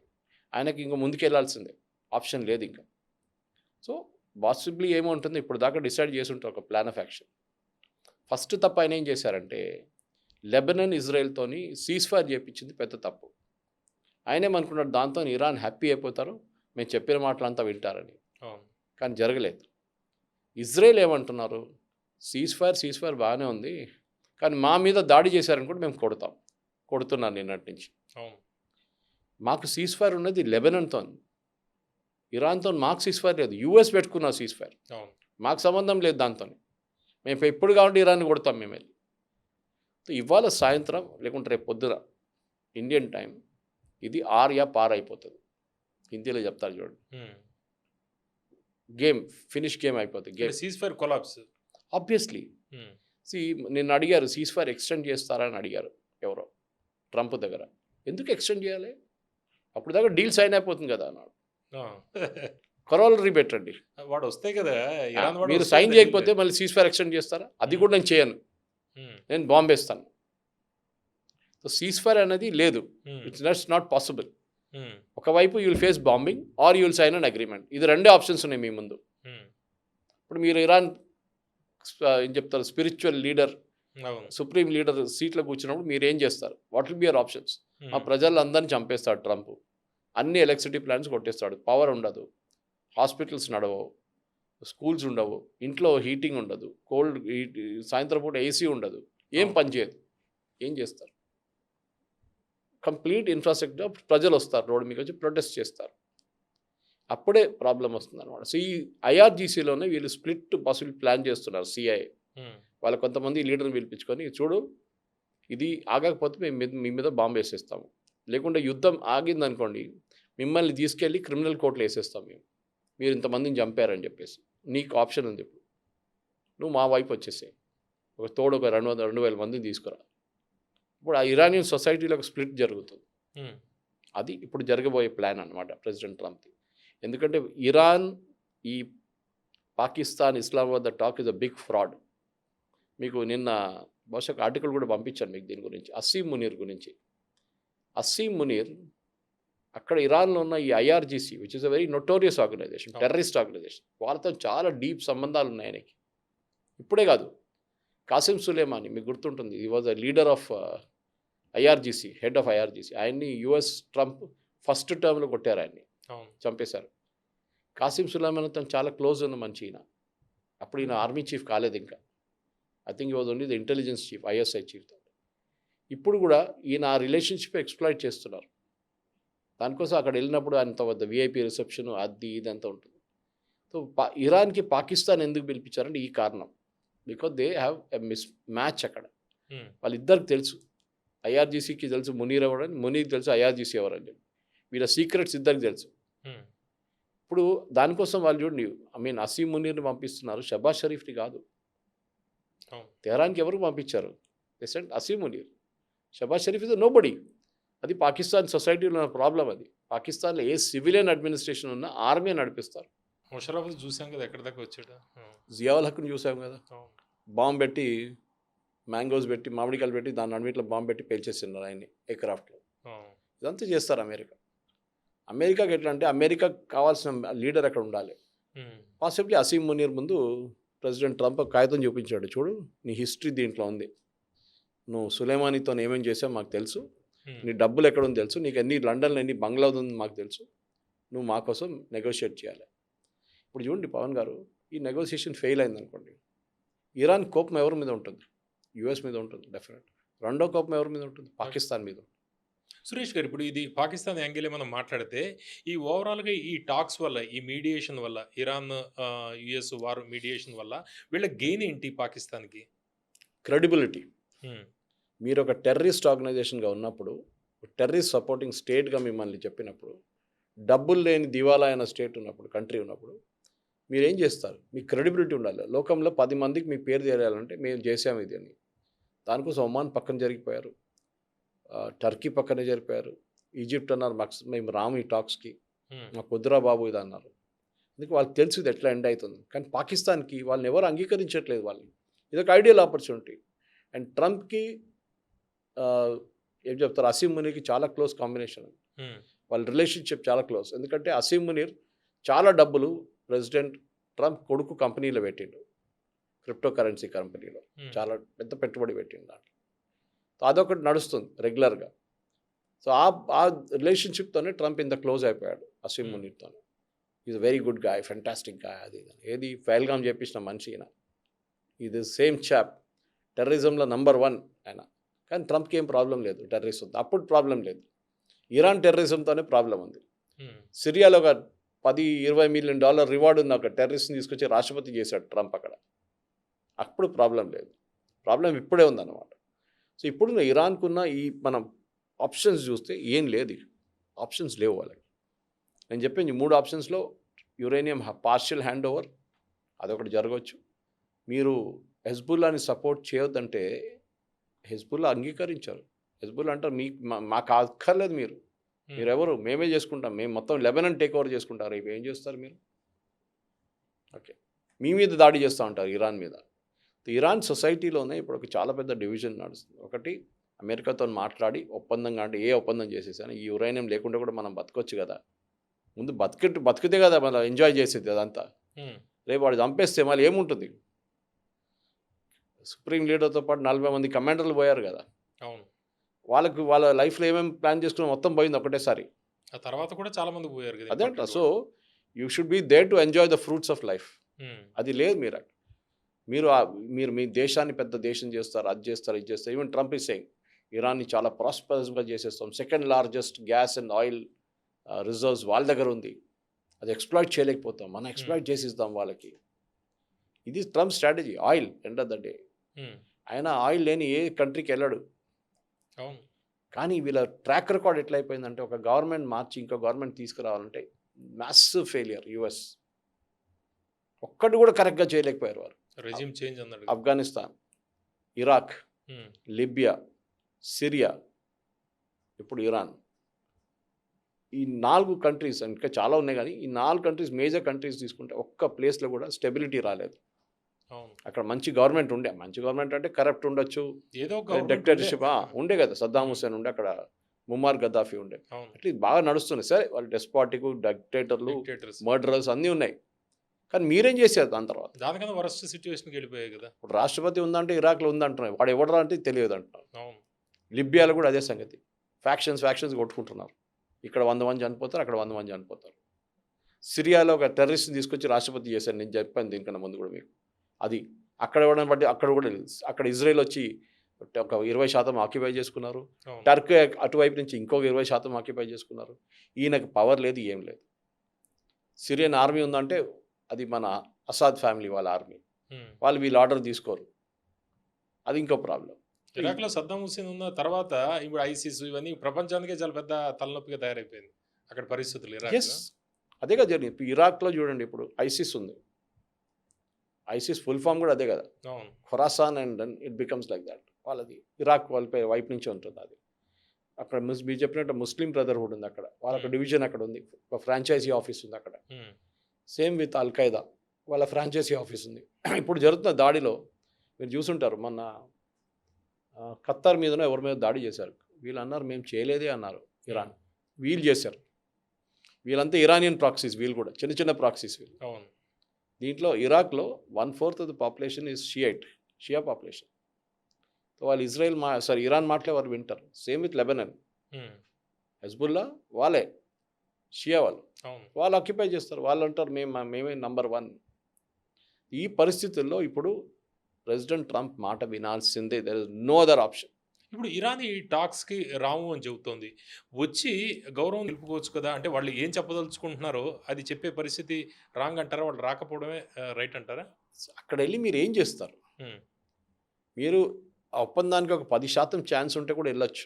ఆయనకి ఇంకా ముందుకు వెళ్ళాల్సిందే, ఆప్షన్ లేదు ఇంకా. సో పాసిబ్లీ ఏముంటుంది, ఇప్పుడు దాకా డిసైడ్ చేసి ఉంటారు ఒక ప్లాన్ ఆఫ్ యాక్షన్. ఫస్ట్ తప్పు ఆయన ఏం చేశారంటే లెబనాన్ ఇజ్రాయెల్తోని సీజ్ఫైర్ చేయించింది పెద్ద తప్పు. ఆయనేమనుకున్నాడు దాంతో ఇరాన్ హ్యాపీ అయిపోతారు, మేము చెప్పిన మాటలంతా వింటారని, కానీ జరగలేదు. ఇజ్రాయెల్ ఏమంటున్నారు, సీజ్ఫైర్ బాగానే ఉంది, కానీ మా మీద దాడి చేశారని కూడా మేము కొడుతున్నాను నిన్నటి నుంచి. మాకు సీజ్ ఫైర్ ఉన్నది లెబనాన్తో, ఇరాన్తో మాకు సీజ్ ఫైర్ లేదు. యూఎస్ పెట్టుకున్న సీజ్ ఫైర్, అవును. మాకు సంబంధం లేదు దాంతో. మేము ఎప్పుడు కావాలంటే ఇరాన్ని కొడతాం మేము వెళ్ళి. సో ఇవాళ సాయంత్రం లేకుంటే రేపు పొద్దున ఇండియన్ టైం ఇది ఆర్ యా పార్ అయిపోతుంది. హిందీలో చెప్తారు చూడండి, గేమ్ ఫినిష్ గేమ్ అయిపోతుంది. Game cease fire collapse. Obviously. నిన్ను అడిగారు సీజ్ ఫైర్ ఎక్స్టెండ్ చేస్తారా అని అడిగారు ఎవరో ట్రంప్ దగ్గర. ఎందుకు ఎక్స్టెండ్ చేయాలి, అప్పుడు దాకా డీల్ సైన్ అయిపోతుంది కదా అన్నాడు. కొరాలరీ పెట్టండి, వాడు వస్తే కదా ఇరాన్ వాడు మీరు వస్తే సైన్ కదా చేయకపోతే మళ్ళీ సీజ్ ఫైర్ ఎక్స్టెండ్ చేస్తారా? అది కూడా నేను చేయను, నేను బాంబు వేస్తాను. సో సీజ్ ఫైర్ అనేది లేదు, ఇట్స్ నాట్ పాసిబుల్. ఒకవైపు you will face bombing or you will sign an agreement. ఇది రెండే ఆప్షన్స్ ఉన్నాయి మీ ముందు. ఇప్పుడు మీరు ఇరాన్ ఏం చెప్తారు, స్పిరిచువల్ లీడర్, అవును. సుప్రీం లీడర్ సీట్లో కూర్చున్నప్పుడు మీరు ఏం చేస్తారు? What will be your options? మా ప్రజలందరినీ చంపేస్తాడు ట్రంప్, అన్ని ఎలక్ట్రిసిటీ ప్లాంట్స్ కొట్టేస్తాడు, పవర్ ఉండదు, హాస్పిటల్స్ నడవవు, స్కూల్స్ ఉండవు, ఇంట్లో హీటింగ్ ఉండదు, కోల్డ్ సాయంత్రం పూట ఏసీ ఉండదు, ఏం పని చేయదు. ఏం చేస్తారు? Complete infrastructure. ప్రజలు వస్తారు, రోడ్డు మీకు వచ్చి ప్రొటెస్ట్ చేస్తారు, అప్పుడే ప్రాబ్లం వస్తుంది అనమాట. సో ఈ ఐఆర్జీసీలోనే వీళ్ళు స్ప్లిట్ పాసిబుల్ ప్లాన్ చేస్తున్నారు. సిఐఏ వాళ్ళ కొంతమంది లీడర్ని పిలిపించుకొని, చూడు ఇది ఆగకపోతే మేము మీ మీద బాంబు వేసేస్తాము, లేకుంటే యుద్ధం ఆగిందనుకోండి మిమ్మల్ని తీసుకెళ్ళి క్రిమినల్ కోర్టులో వేసేస్తాం మేము, మీరు ఇంతమందిని చంపారని చెప్పేసి. నీకు ఆప్షన్ ఉంది, ఇప్పుడు నువ్వు మా వైపు వచ్చేసే, ఒక తోడు ఒక 2,000 మందిని తీసుకురా. ఇప్పుడు ఆ ఇరానియన్ సొసైటీలో ఒక స్ప్లిట్ జరుగుతుంది. అది ఇప్పుడు జరగబోయే ప్లాన్ అనమాట ప్రెసిడెంట్ ట్రంప్ది. ఎందుకంటే ఇరాన్, ఈ Pakistan, Islamabad talk is a big fraud. మీకు నిన్న బహుశా ఆర్టికల్ కూడా పంపించాను మీకు దీని గురించి, అసీం మునీర్ గురించి. అసీం మునీర్ అక్కడ ఇరాన్లో ఉన్న ఈ IRGC which is a very notorious organisation, terrorist organisation, వాళ్ళతో చాలా డీప్ సంబంధాలు ఉన్నాయి ఆయనకి. ఇప్పుడే కాదు, కాసిం సులేమాని మీకు గుర్తుంటుంది, ఈ was a leader of IRGC, head of IRGC. ఆయన్ని యుఎస్ ట్రంప్ ఫస్ట్ టర్మ్లో కొట్టారు, ఆయన్ని చంపేశారు. కాసిం సులేమానితో చాలా క్లోజ్ ఉన్న మంచి ఈయన. అప్పుడు ఈయన ఆర్మీ చీఫ్ కాలేదు ఇంకా, ఐ థింక్ ఈ was only the intelligence chief, ISI chief. ఇప్పుడు కూడా ఈయన ఆ రిలేషన్షిప్ ఎక్స్ప్లాయిట్ చేస్తున్నారు. దానికోసం అక్కడ వెళ్ళినప్పుడు ఆయనతో వద్ద విఐపీ రిసెప్షన్, అది ఇదంతా ఉంటుంది. సో ఇరాన్కి పాకిస్తాన్ ఎందుకు పిలిపించారంటే ఈ కారణం, because they have a miss match అక్కడ. వాళ్ళిద్దరికి తెలుసు, ఐఆర్జీసీకి తెలుసు మునీర్ ఎవరని, మునీర్కి తెలుసు ఐఆర్జీసీ ఎవరని చెప్పి, వీళ్ళ సీక్రెట్స్ ఇద్దరికి తెలుసు. ఇప్పుడు దానికోసం వాళ్ళు చూడండి, అసీం మునీర్ని పంపిస్తున్నారు, షబాజ్ షరీఫ్ని కాదు. తెహరాన్కి ఎవరికి పంపించారు? President Asim Munir. Shahbaz Sharif is nobody. అది పాకిస్తాన్ సొసైటీలో ఉన్న ప్రాబ్లం. అది పాకిస్తాన్లో ఏ సివిలియన్ అడ్మినిస్ట్రేషన్ ఉన్నా ఆర్మీ నడిపిస్తారు. ముషరఫ్ చూసాం కదా, ఎక్కడి దాకా వచ్చాడు. జియావుల్ హక్ని చూసాం కదా, బాంబు పెట్టి, మ్యాంగోస్ పెట్టి, మామిడికాయలు పెట్టి, దాని అన్నింటిలో బాంబు పెట్టి పేల్చేస్తున్నారు ఆయన్ని ఎయిర్క్రాఫ్ట్లో. ఇదంతా చేస్తారు అమెరికా. అమెరికాకి ఎట్లా అంటే, అమెరికాకి కావాల్సిన లీడర్ అక్కడ ఉండాలి. పాసిబ్లీ అసీం మునీర్ ముందు ప్రెసిడెంట్ ట్రంప్ కాగితం చూపించాడు, చూడు నీ హిస్టరీ దీంట్లో ఉంది, నువ్వు సులేమానితో ఏమేం చేసావు మాకు తెలుసు, నీ డబ్బులు ఎక్కడ ఉంది తెలుసు, నీకు ఎన్ని లండన్లో ఎన్ని బంగ్లా ఉంది మాకు తెలుసు, నువ్వు మా కోసం నెగోషియేట్ చేయాలి. ఇప్పుడు చూడండి పవన్ గారు, ఈ నెగోషియేషన్ ఫెయిల్ అయింది అనుకోండి, ఇరాన్ కోపం ఎవరి మీద ఉంటుంది? యుఎస్ మీద ఉంటుంది డెఫినెట్. రెండో కోపం ఎవరి మీద ఉంటుంది? పాకిస్తాన్ మీద. సురేష్ గారు, ఇప్పుడు ఇది పాకిస్తాన్ యాంగిల్ మనం మాట్లాడితే, ఈ ఓవరాల్గా ఈ టాక్స్ వల్ల, ఈ మీడియేషన్ వల్ల, ఇరాన్ యుఎస్ వార్ మీడియేషన్ వల్ల వీళ్ళ గెయిన్ ఏంటి పాకిస్తాన్కి? క్రెడిబిలిటీ. మీరు ఒక టెర్రరిస్ట్ ఆర్గనైజేషన్గా ఉన్నప్పుడు, టెర్రరిస్ట్ సపోర్టింగ్ స్టేట్గా మిమ్మల్ని చెప్పినప్పుడు, డబ్బులు లేని దివాలా అయిన స్టేట్ ఉన్నప్పుడు, కంట్రీ ఉన్నప్పుడు మీరేం చేస్తారు? మీకు క్రెడిబిలిటీ ఉండాలి. లోకంలో 10 మందికి మీ పేరు తెలియాలంటే మేము చేసాము ఇది అని. దానికోసం ఒమాన్ పక్కన జరిగిపోయారు, టర్కీ పక్కనే జరిపారు, ఈజిప్ట్ అన్నారు మేము రాము ఈ టాక్స్కి, మాకు కుదరా బాబు ఇది అన్నారు. అందుకే వాళ్ళకి తెలుసు ఇది ఎట్లా ఎండ్ అవుతుంది. కానీ పాకిస్తాన్కి వాళ్ళని ఎవరు అంగీకరించట్లేదు. వాళ్ళని ఇదొక ఐడియల్ ఆపర్చునిటీ. అండ్ ట్రంప్కి ఏం చెప్తారు, అసీం మునీర్కి చాలా క్లోజ్ కాంబినేషన్. వాళ్ళ రిలేషన్షిప్ చాలా క్లోజ్. ఎందుకంటే అసీం మునీర్ చాలా డబ్బులు ప్రెసిడెంట్ ట్రంప్ కొడుకు కంపెనీలో పెట్టిండు, క్రిప్టో కరెన్సీ కంపెనీలో చాలా పెద్ద పెట్టుబడి పెట్టిండు దాంట్లో. సో అదొకటి నడుస్తుంది రెగ్యులర్గా. సో ఆ రిలేషన్షిప్తోనే ట్రంప్ ఇంత క్లోజ్ అయిపోయాడు అసీం మునీర్తో. Is very good guy, fantastic guy, అది ఏది ఫైల్గామ్ చేపించిన మనిషి ఈయన. ఇది సేమ్ చాప్, టెర్రరిజంలో నంబర్ 1 ఆయన. కానీ ట్రంప్కి ఏం ప్రాబ్లం లేదు టెర్రరిస్ట్ ఉంది, అప్పుడు ప్రాబ్లం లేదు. ఇరాన్ టెర్రరిజంతోనే ప్రాబ్లం ఉంది. ఉమ్, సిరియాలో ఒక $10-20 మిలియన్ రివార్డు ఉన్న ఒక టెర్రరిస్ట్ని తీసుకొచ్చి రాష్ట్రపతి చేశాడు ట్రంప్ అక్కడ. అప్పుడు ప్రాబ్లం లేదు. ప్రాబ్లం ఇప్పుడే ఉందన్నమాట. సో ఇప్పుడు ఇరాన్కున్న ఈ మనం ఆప్షన్స్ చూస్తే ఏం లేదు, ఆప్షన్స్ లేవు వాళ్ళకి. నేను చెప్పింది 3 ఆప్షన్స్లో యురేనియం పార్షియల్ హ్యాండ్ ఓవర్ అదొకటి జరగవచ్చు. మీరు హెజ్బుల్లాని సపోర్ట్ చేయొద్దంటే హెజ్బుల్లా అంగీకరించారు. హెజ్బుల్లా అంటారు మాకు అక్కర్లేదు, మీరెవరు, మేమే చేసుకుంటాం, మేము మొత్తం లెబనాన్ టేక్ ఓవర్ చేసుకుంటారు. ఇవి ఏం చేస్తారు మీరు? ఓకే, మీ మీద దాడి చేస్తూ ఉంటారు ఇరాన్ మీద. ఇరాన్ సొసైటీలోనే ఇప్పుడు ఒక చాలా పెద్ద డివిజన్ నడుస్తుంది. ఒకటి అమెరికాతో మాట్లాడి ఒప్పందంగా, అంటే ఏ ఒప్పందం చేసేసాను, ఈ యురేనియం లేకుండా కూడా మనం బతకొచ్చు కదా, ముందు బతికితే కదా మనం ఎంజాయ్ చేసేది అదంతా. రేపు వాడు చంపేస్తే మళ్ళీ ఏముంటుంది? సుప్రీం లీడర్తో పాటు 40 మంది కమాండర్లు పోయారు కదా, అవును, వాళ్ళ లైఫ్లో ఏమేమి ప్లాన్ చేసుకుని మొత్తం పోయింది ఒకటేసారి. ఆ తర్వాత కూడా చాలా మంది పోయారు కదా. అదేంట. So you should be there to enjoy the fruits of life. అది లేదు మీరు మీ దేశాన్ని పెద్ద దేశం చేస్తారు, అది చేస్తారు, ఇది చేస్తారు. ఈవెన్ ట్రంప్ ఈస్ సేయింగ్ ఇరాన్ని చాలా ప్రాస్పరస్గా చేసేస్తాం, second largest gas and oil reserves వాళ్ళ దగ్గర ఉంది, అది ఎక్స్ప్లాయిట్ చేయలేకపోతాం, మనం ఎక్స్ప్లాయిట్ చేసిస్తాం వాళ్ళకి. ఇది Trump strategy. Oil end of the day ఆయన ఆయిల్ లేని ఏ కంట్రీకి వెళ్ళాడు. అవును, కానీ వీళ్ళ ట్రాక్ రికార్డ్ ఎట్లయిపోయిందంటే ఒక గవర్నమెంట్ మార్చి ఇంకో గవర్నమెంట్ తీసుకురావాలంటే మ్యాసివ్ ఫెయిలియర్. యుఎస్ ఒక్కటి కూడా కరెక్ట్గా చేయలేకపోయారు వారు. రెజ్యూమ్ చేంజ్ అన్నాడు. ఆఫ్ఘనిస్తాన్, ఇరాక్, లిబియా, సిరియా, ఇప్పుడు ఇరాన్, ఈ 4 కంట్రీస్, ఇంకా చాలా ఉన్నాయి కానీ ఈ 4 కంట్రీస్ మేజర్ కంట్రీస్ తీసుకుంటే ఒక్క ప్లేస్లో కూడా స్టెబిలిటీ రాలేదు. అక్కడ మంచి గవర్నమెంట్ ఉండే, మంచి గవర్నమెంట్ అంటే కరప్ట్ ఉండొచ్చు, ఏదో డిక్టేటర్షిప్ ఉండే కదా, సద్దాం హుస్సేన్ ఉండే, అక్కడ ముమ్మార్ గద్దాఫీ ఉండే, అట్లా బాగా నడుస్తుంది. సరే వాళ్ళు డెస్పాటిక్, డిక్టేటర్లు, మర్డరర్స్ అన్నీ ఉన్నాయి, కానీ మీరేం చేశారు దాని తర్వాత? దానికన్నా వరస్ట్ సిచ్యువేషన్కి వెళ్ళిపోయాయి కదా. ఇప్పుడు రాష్ట్రపతి ఉందంటే ఇరాక్లో ఉందంటున్నారు, వాడు ఎవడరా అంటే తెలియదు అంటున్నారు. లిబియాలో కూడా అదే సంగతి, ఫ్యాక్షన్స్ కొట్టుకుంటున్నారు. ఇక్కడ 100 మంది చనిపోతారు, అక్కడ 100 మంది చనిపోతారు. సిరియాలో ఒక టెర్రరిస్ట్ని తీసుకొచ్చి రాష్ట్రపతి చేశారు, నేను చెప్పాను దీనికన్నా ముందు కూడా మీకు. అది అక్కడ ఇవ్వడం బట్టి అక్కడ కూడా అక్కడ ఇజ్రాయెల్ వచ్చి ఒక 20% ఆక్యుపై చేసుకున్నారు. టర్క్ అటువైపు నుంచి ఇంకొక 20% ఆక్యుపై చేసుకున్నారు. ఈయనకు పవర్ లేదు, ఏం లేదు. సిరియన్ ఆర్మీ ఉందంటే అది మన అసాద్ ఫ్యామిలీ వాళ్ళ ఆర్మీ, వాళ్ళు వీళ్ళు ఆర్డర్ తీసుకోరు, అది ఇంకో ప్రాబ్లం. ఇరాక్లో సద్దాం హుస్సేన్ ఉన్న తర్వాత ఇప్పుడు ఐసిస్ ఇవన్నీ ప్రపంచానికే చాలా పెద్ద తలనొప్పిగా తయారైపోయింది అక్కడ పరిస్థితులు. ఇరాక్ అదే కదా జరిగింది. ఇప్పుడు ఇరాక్లో చూడండి, ఇప్పుడు ఐసిస్ ఉంది, ఐసిస్ ఫుల్ ఫామ్ కూడా అదే కదా, Khorasan, and it becomes like that. వాళ్ళది ఇరాక్ వాళ్ళపై వైపు నుంచి ఉంటుంది అది. అక్కడ మీరు చెప్పినట్టు ముస్లిం బ్రదర్హుడ్ ఉంది, అక్కడ వాళ్ళ డివిజన్ అక్కడ ఉంది, ఒక ఫ్రాంచైజీ ఆఫీస్ ఉంది అక్కడ. సేమ్ విత్ అల్ఖైదా, వాళ్ళ ఫ్రాంచైజీ ఆఫీస్ ఉంది. ఇప్పుడు జరుగుతున్న దాడిలో మీరు చూసుంటారు, మొన్న ఖత్తర్ మీదనో ఎవరి మీద దాడి చేశారు. వీళ్ళు అన్నారు మేము చేయలేదే అన్నారు, ఇరాన్ వీళ్ళు చేశారు. వీళ్ళంతా ఇరానియన్ ప్రాక్సీస్, వీళ్ళు కూడా చిన్న చిన్న ప్రాక్సీస్ వీళ్ళు. దీంట్లో ఇరాక్లో 1/4 of the population is Shia population. వాళ్ళు ఇరాన్ మాటలే వారు వింటారు. సేమ్ విత్ లెబనాన్, హెజ్బుల్లా వాళ్ళే షియా వాళ్ళు ఆక్యుపై చేస్తారు. వాళ్ళు అంటారు మేమే నంబర్ 1. ఈ పరిస్థితుల్లో ఇప్పుడు ప్రెసిడెంట్ ట్రంప్ మాట వినాల్సిందే, there is no other option. ఇప్పుడు ఇరాన్ ఈ టాక్స్కి రాము అని చెబుతోంది, వచ్చి గౌరవం నిలుపుకోవచ్చు కదా. అంటే వాళ్ళు ఏం చెప్పదలుచుకుంటున్నారో అది చెప్పే పరిస్థితి రాంగ్ అంటారా? వాళ్ళు రాకపోవడమే రైట్ అంటారా? అక్కడ వెళ్ళి మీరు ఏం చేస్తారు? మీరు ఆ ఒప్పందానికి ఒక 10% ఛాన్స్ ఉంటే కూడా వెళ్ళొచ్చు.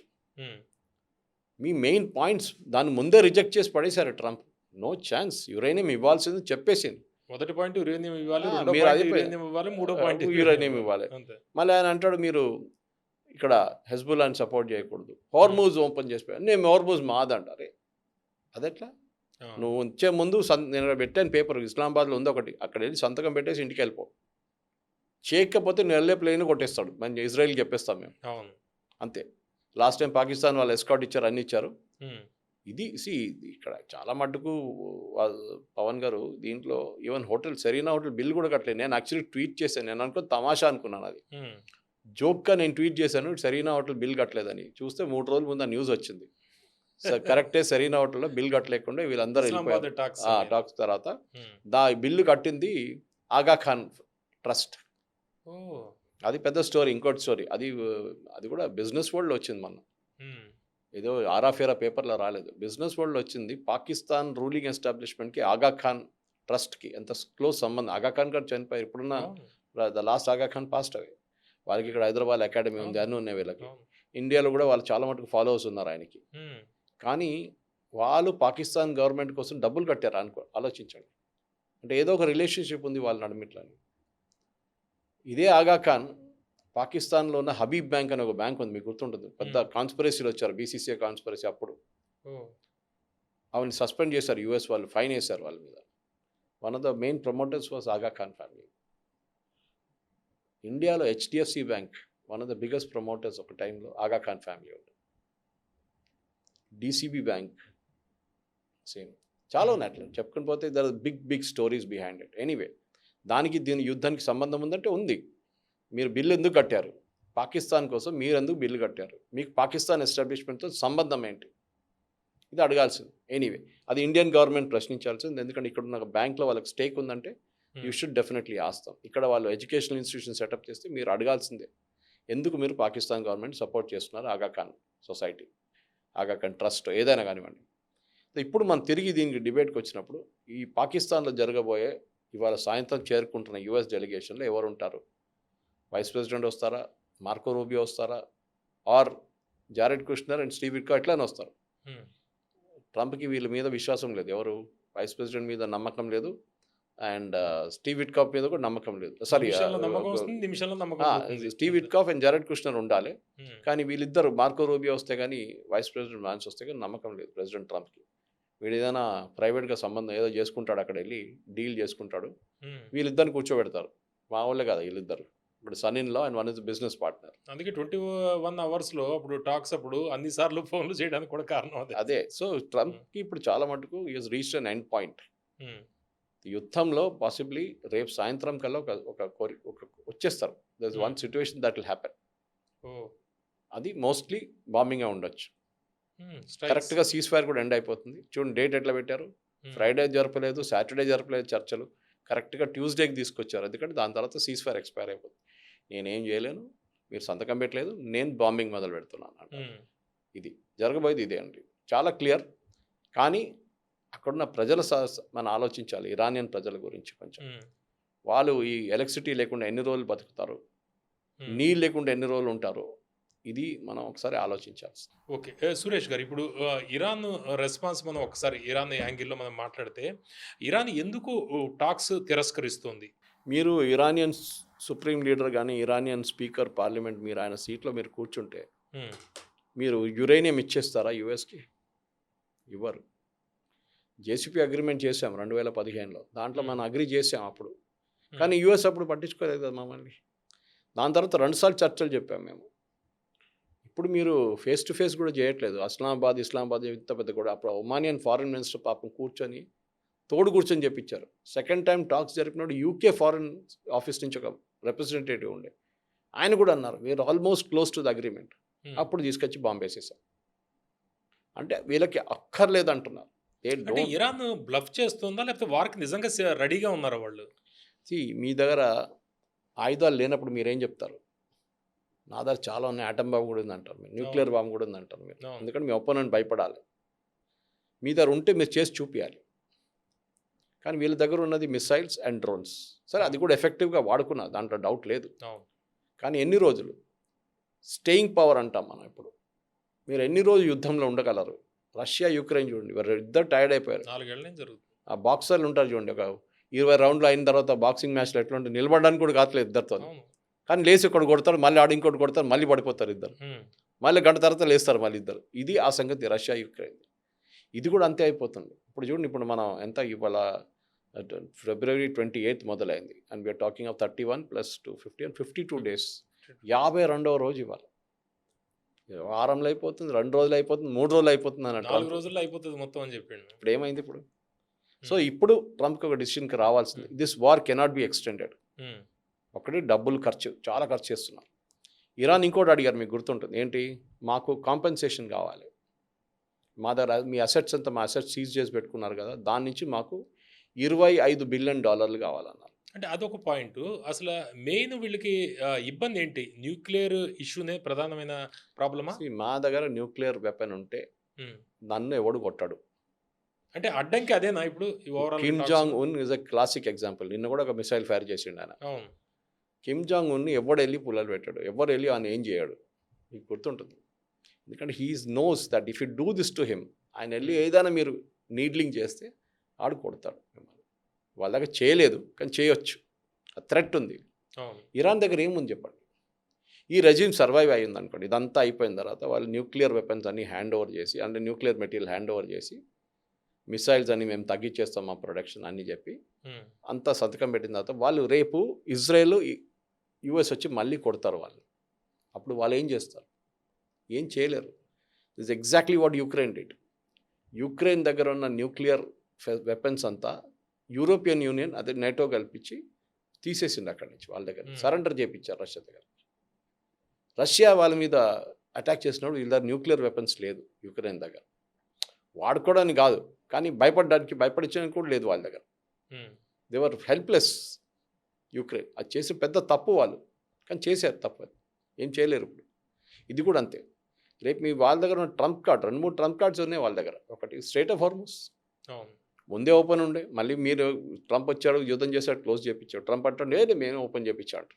మీ మెయిన్ పాయింట్స్ దాని ముందే రిజెక్ట్ చేసి పడేశారు ట్రంప్. నో ఛాన్స్, యురేనియం ఇవ్వాల్సింది చెప్పేసింది. మొదటి పాయింట్ యురేనియం ఇవ్వాలి, మూడో పాయింట్ యురేనియం ఇవ్వాలి. మళ్ళీ ఆయన అంటాడు మీరు ఇక్కడ హెజ్బుల్లాని సపోర్ట్ చేయకూడదు, హార్మూజ్ ఓపెన్ చేసిపోయాను, నేను హార్మూజ్ మాదంటారే. అదెట్లా? నువ్వు వచ్చే ముందు నేను పెట్టాను పేపర్, ఇస్లామాబాద్లో ఉంది ఒకటి, అక్కడ వెళ్ళి సంతకం పెట్టేసి ఇంటికి వెళ్ళిపో. చేయకపోతే నువ్వు వెళ్ళే ప్లేన్ కొట్టేస్తాడు, మేము ఇజ్రాయెల్కి చెప్పేస్తాం మేము, అంతే. లాస్ట్ టైం పాకిస్తాన్ వాళ్ళు ఎస్కాట్ ఇచ్చారు, అన్ని ఇచ్చారు. ఇది ఇక్కడ చాలా మట్టుకు పవన్ గారు దీంట్లో ఈవెన్ సెరీనా హోటల్ బిల్ కూడా కట్టలేదు. నేను యాక్చువల్లీ ట్వీట్ చేశాను, నేను తమాషా అనుకున్నాను, అది జోక్గా నేను ట్వీట్ చేశాను, సెరీనా హోటల్ బిల్ కట్టలేదని. చూస్తే 3 రోజుల ముందు ఆ న్యూస్ వచ్చింది. కరెక్టే, సెరీనా హోటల్లో బిల్ కట్టలేకుండా వీళ్ళందరూ వెళ్ళిపోయారు. టాక్స్ తర్వాత బిల్లు కట్టింది ఆగా ఖాన్ ట్రస్ట్. అది పెద్ద స్టోరీ. ఇంకోటి స్టోరీ, అది కూడా బిజినెస్ వరల్డ్లో వచ్చింది మొన్న. ఏదో ఆరాఫేరా పేపర్లో రాలేదు. బిజినెస్ వరల్డ్‌లో వచ్చింది. పాకిస్తాన్ రూలింగ్ ఎస్టాబ్లిష్మెంట్‌కి ఆగా ఖాన్ ట్రస్ట్‌కి ఎంత క్లోజ్ సంబంధం. ఆగా ఖాన్ గారు చనిపోయారు. ఇప్పుడున్న అవును. The last Agha Khan passed away. వాళ్ళకి ఇక్కడ హైదరాబాద్ అకాడమీ ఉంది. అన్నీ ఉన్నాయి వీళ్ళకి. అవును. ఇండియాలో కూడా వాళ్ళు చాలా మటుకు ఫాలోవర్స్ ఉన్నారు ఆయనకి. ఉమ్. కానీ వాళ్ళు పాకిస్తాన్ గవర్నమెంట్ కోసం డబ్బులు కట్టారు ఆలోచించండి. అంటే ఏదో ఒక రిలేషన్షిప్ ఉంది వాళ్ళ నడుమిట్లని. ఇదే ఆగా ఖాన్ పాకిస్తాన్లో ఉన్న హబీబ్ బ్యాంక్ అనే ఒక బ్యాంక్ ఉంది, మీకు గుర్తుంటుంది. పెద్ద కాన్స్పిరసీలు వచ్చారు, బీసీసీఐ కాన్స్పిరసీ. అప్పుడు ఓ. ఆవిని సస్పెండ్ చేశారు యూఎస్ వాళ్ళు, ఫైన్ వేశారు వాళ్ళ మీద. One of the main promoters was Aga Khan family. ఇండియాలో HDFC bank one of the biggest promoters ఒక టైంలో ఆగా ఖాన్ ఫ్యామిలీ ఉంది. DCB bank same. చాలా ఉన్నాయి అట్లా చెప్పుకుని పోతే. There are big stories behind it. Anyway, దానికి దీని యుద్ధానికి సంబంధం ఉందంటే ఉంది. మీరు బిల్లు ఎందుకు కట్టారు? పాకిస్తాన్ కోసం మీరు ఎందుకు బిల్లు కట్టారు? మీకు పాకిస్తాన్ ఎస్టాబ్లిష్మెంట్తో సంబంధం ఏంటి? ఇది అడగాల్సింది. ఎనీవే, అది ఇండియన్ గవర్నమెంట్ ప్రశ్నించాల్సింది. ఎందుకంటే ఇక్కడ ఉన్న బ్యాంక్లో వాళ్ళకి స్టేక్ ఉందంటే యూ షుడ్ డెఫినెట్లీ ఆస్తాం. ఇక్కడ వాళ్ళు ఎడ్యుకేషనల్ ఇన్స్టిట్యూషన్ సెటప్ చేస్తే మీరు అడగాల్సిందే, ఎందుకు మీరు పాకిస్తాన్ గవర్నమెంట్ సపోర్ట్ చేస్తున్నారు? ఆగా ఖాన్ సొసైటీ, ఆగా ఖాన్ ట్రస్ట్, ఏదైనా కానివ్వండి. ఇప్పుడు మనం తిరిగి దీనికి డిబేట్కి వచ్చినప్పుడు, ఈ పాకిస్తాన్లో జరగబోయే ఇవాళ సాయంత్రం చేరుకుంటున్న యుఎస్ డెలిగేషన్లో ఎవరు ఉంటారు? వైస్ ప్రెసిడెంట్ వస్తారా? మార్కో రూబియో వస్తారా? Or Jared Kushner and Steve Witkoff ఎట్లానే వస్తారు? ట్రంప్కి వీళ్ళ మీద విశ్వాసం లేదు. ఎవరు? వైస్ ప్రెసిడెంట్ మీద నమ్మకం లేదు, అండ్ స్టీవ్ విట్కాఫ్ మీద కూడా నమ్మకం లేదు. Sorry, Steve Witkoff and Jared Kushner ఉండాలి. కానీ వీళ్ళిద్దరు, మార్కో రూబియో వస్తే కానీ, వైస్ ప్రెసిడెంట్ వాన్స్ వస్తే కానీ నమ్మకం లేదు ప్రెసిడెంట్ ట్రంప్కి. వీడు ఏదైనా ప్రైవేట్గా సంబంధం ఏదో చేసుకుంటాడు, అక్కడ వెళ్ళి డీల్ చేసుకుంటాడు, వీళ్ళిద్దరిని కూర్చోబెడతారు. మా వాళ్ళే కదా వీళ్ళిద్దరు. ఇప్పుడు son in law and one is business partner. అందుకే 21 అవర్స్లో అప్పుడు టాక్స్ అప్పుడు అన్నిసార్లు ఫోన్లు చేయడానికి కూడా కారణం అదే. సో ట్రంప్కి ఇప్పుడు చాలా మటుకు is reached an end point. యుద్ధంలో పాసిబ్లీ రేపు సాయంత్రం కల్లా ఒక వచ్చేస్తారు. There is one situation that will happen. అది మోస్ట్లీ బాంబింగ్గా ఉండొచ్చు. కరెక్ట్గా సీజ్ ఫైర్ కూడా ఎండ్ అయిపోతుంది. చూడండి డేట్ ఎట్లా పెట్టారు. ఫ్రైడే జరపలేదు, సాటర్డే జరపలేదు చర్చలు, కరెక్ట్గా ట్యూస్డేకి తీసుకొచ్చారు. ఎందుకంటే దాని తర్వాత సీజ్ ఫైర్ ఎక్స్పైర్ అయిపోతుంది. నేనేం చేయలేను, మీరు సంతకం పెట్టలేదు, నేను బాంబింగ్ మొదలు పెడుతున్నాను అంట. ఇది జరగబోయేది ఇదే అండి, చాలా క్లియర్. కానీ అక్కడున్న ప్రజల మనం ఆలోచించాలి, ఇరానియన్ ప్రజల గురించి కొంచెం. వాళ్ళు ఈ ఎలక్ట్రిసిటీ లేకుండా ఎన్ని రోజులు బతుకుతారు, నీళ్ళు లేకుండా ఎన్ని రోజులు ఉంటారు, ఇది మనం ఒకసారి ఆలోచించాల్సి. ఓకే సురేష్ గారు, ఇప్పుడు ఇరాన్ రెస్పాన్స్ మనం ఒకసారి ఇరాన్ యాంగిల్లో మనం మాట్లాడితే, ఇరాన్ ఎందుకు టాక్స్ తిరస్కరిస్తుంది? మీరు ఇరానియన్ సుప్రీం లీడర్ కానీ, ఇరానియన్ స్పీకర్ పార్లమెంట్, మీరు ఆయన సీట్లో మీరు కూర్చుంటే మీరు యురేనియం ఇచ్చేస్తారా యుఎస్కి? ఇవ్వరు. జేసీపీ అగ్రిమెంట్ చేసాం 2015లో, దాంట్లో మనం అగ్రి చేసాం అప్పుడు. కానీ యుఎస్ అప్పుడు పట్టించుకోలేదు కదా మమ్మల్ని. దాని తర్వాత 2 సార్లు చర్చలు చెప్పాం మేము. ఇప్పుడు మీరు ఫేస్ టు ఫేస్ కూడా చేయట్లేదు. ఇస్లామాబాద్ ఇంత పెద్ద కూడా. అప్పుడు ఒమానియన్ ఫారిన్ మినిస్టర్ పాపం కూర్చొని కూర్చొని చెప్పించారు. సెకండ్ టైం టాక్స్ జరిపినప్పుడు యూకే ఫారిన్ ఆఫీస్ నుంచి ఒక రిప్రజెంటేటివ్ ఉండే, ఆయన కూడా అన్నారు we are almost close to the agreement. అప్పుడు తీసుకొచ్చి బాంబు వేసేసాం. అంటే వీళ్ళకి అక్కర్లేదు అంటున్నారు. ఇరాన్ బ్లఫ్ చేస్తుందా, లేకపోతే వారికి నిజంగా రెడీగా ఉన్నారా వాళ్ళు? మీ దగ్గర ఆయుధాలు లేనప్పుడు మీరేం చెప్తారు? నా దగ్గర చాలా ఉన్నాయి, ఆటం బాంబు కూడా ఉంది అంటారు మీరు, న్యూక్లియర్ బాంబు కూడా ఉంది అంటారు మీరు. ఎందుకంటే మీ ఒపోనెంట్ భయపడాలి. మీ దగ్గర ఉంటే మీరు చేసి చూపించాలి. కానీ వీళ్ళ దగ్గర ఉన్నది మిసైల్స్ అండ్ డ్రోన్స్. సరే, అది కూడా ఎఫెక్టివ్గా వాడుకున్నారు, దాంట్లో డౌట్ లేదు. కానీ ఎన్ని రోజులు స్టేయింగ్ పవర్ అంటాం మనం. ఇప్పుడు మీరు ఎన్ని రోజులు యుద్ధంలో ఉండగలరు? రష్యా యుక్రెయిన్ చూడండి, ఇద్దరు టైర్డ్ అయిపోయారు. 4 ఏళ్ళ నుంచి జరుగుతుంది. ఆ బాక్సర్లు ఉంటారు చూడండి, ఒక 20 రౌండ్లు అయిన తర్వాత బాక్సింగ్ మ్యాచ్లో ఎట్లా ఉంటుంది, నిలబడడానికి కూడా కావట్లేదు ఇద్దరితో. కానీ లేచి ఒకటి కొడతారు, మళ్ళీ ఆడ ఇంకోటి కొడతారు, మళ్ళీ పడిపోతారు ఇద్దరు, మళ్ళీ గంట తర్వాత లేస్తారు మళ్ళీ ఇద్దరు. ఇది ఆ సంగతి రష్యా యుక్రెయిన్. ఇది కూడా అంతే అయిపోతుంది. ఇప్పుడు చూడండి, ఇప్పుడు మనం ఎంత ఇవాళ February 28 మొదలైంది, and we are talking of 31 + 2 52 days. 52వ రోజు ఇవాళ. వారంలో అయిపోతుంది, 2 రోజులు అయిపోతుంది, 3 రోజులు అయిపోతుంది అన్నట్టు. 4 రోజుల్లో అయిపోతుంది మొత్తం అని చెప్పిండు. ఇప్పుడు ఏమైంది ఇప్పుడు? సో ఇప్పుడు ట్రంప్కి ఒక డిసిషన్కి రావాల్సింది. This war cannot be extended. ఒకటి డబ్బులు చాలా ఖర్చు చేస్తున్నారు. ఇరాన్ ఇంకోటి అడిగారు, మీకు గుర్తుంటుంది ఏంటి, మాకు కాంపెన్సేషన్ కావాలి, మా దగ్గర మీ అసెట్స్ అంతా, మా అసెట్స్ సీజ్ చేసి పెట్టుకున్నారు కదా, దాని నుంచి మాకు $25 బిలియన్ కావాలన్నారు. అంటే అదొక పాయింట్. అసలు మెయిన్ వీళ్ళకి ఇబ్బంది ఏంటి? న్యూక్లియర్ ఇష్యూనే ప్రధానమైన ప్రాబ్లమా? మా దగ్గర న్యూక్లియర్ వెపన్ ఉంటే హ్మ్. నన్ను ఎవడు కొట్టాడు. అంటే అడ్డంకి అదేనా ఇప్పుడు ఈ ఓవరాల్ కిమ్ టాక్స్‌లో? Jong Un is a classic example. నిన్న కూడా ఒక మిసైల్ ఫైర్ చేసిండు ఆయన. అవును. కిమ్ జాంగ్ ఉన్ని ఎవడెళ్ళి పుల్లలు పెట్టాడు. ఎవరెళ్ళి ఆయన ఏం చేయడు. మీకు గుర్తుంటుంది. ఎందుకంటే he is knows that if you do this to him, ఆయన వెళ్ళి ఏదైనా మీరు నీడ్లింగ్ చేస్తే ఆడు కొడతాడు మిమ్మల్ని. వాళ్ళ దగ్గర చేయలేదు కానీ చేయొచ్చు. ఆ థ్రెట్ ఉంది. అవును. ఇరాన్ దగ్గర ఏముంది చెప్పండి. ఈ రెజ్యూమ్ సర్వైవ్ అయ్యింది అనుకోండి, ఇదంతా అయిపోయిన తర్వాత వాళ్ళు న్యూక్లియర్ వెపన్స్ అన్ని హ్యాండ్ ఓవర్ చేసి, అంటే న్యూక్లియర్ మెటీరియల్ హ్యాండ్ ఓవర్ చేసి, మిసైల్స్ అని మేము తగ్గించేస్తాం మా ప్రొడక్షన్ అని చెప్పి హ్మ్. అంతా సంతకం పెట్టిన తర్వాత వాళ్ళు రేపు ఇజ్రాయెల్ యుఎస్ వచ్చి మళ్ళీ కొడతారు వాళ్ళు. అప్పుడు వాళ్ళు ఏం చేస్తారు? ఏం చేయలేరు. This exactly what Ukraine did. Ukraine దగ్గర ఉన్న న్యూక్లియర్ వెపన్స్ అంతా యూరోపియన్ యూనియన్ అదే నేటో కల్పించి తీసేసింది అక్కడి నుంచి వాళ్ళ దగ్గర. సరెండర్ చేయించారు రష్యా దగ్గర. రష్యా వాళ్ళ మీద అటాక్ చేసినప్పుడు వీళ్ళ దగ్గర న్యూక్లియర్ వెపన్స్ లేదు యుక్రెయిన్ దగ్గర. వాడుకోవడానికి కాదు కానీ భయపడించడానికి కూడా లేదు వాళ్ళ దగ్గర. హ్మ్. దేవర్ హెల్ప్లెస్ యుక్రెయిన్. అది చేసి పెద్ద తప్పు వాళ్ళు, కానీ చేశారు తప్పు. అది ఏం చేయలేరు. ఇప్పుడు ఇది కూడా అంతే. రేపు మీ వాళ్ళ దగ్గర ఉన్న ట్రంప్ కార్డ్ 2-3 ట్రంప్ కార్డ్స్ ఉన్నాయి వాళ్ళ దగ్గర. ఒకటి స్ట్రైట్ ఆఫ్ హార్మస్ అవును. ముందే ఓపెన్ ఉండే, మళ్ళీ మీరు ట్రంప్ వచ్చాడు యుద్ధం చేశాడు క్లోజ్ చేయించాడు. ట్రంప్ అంటాడు లేదు మేము ఓపెన్ చేయించాడు.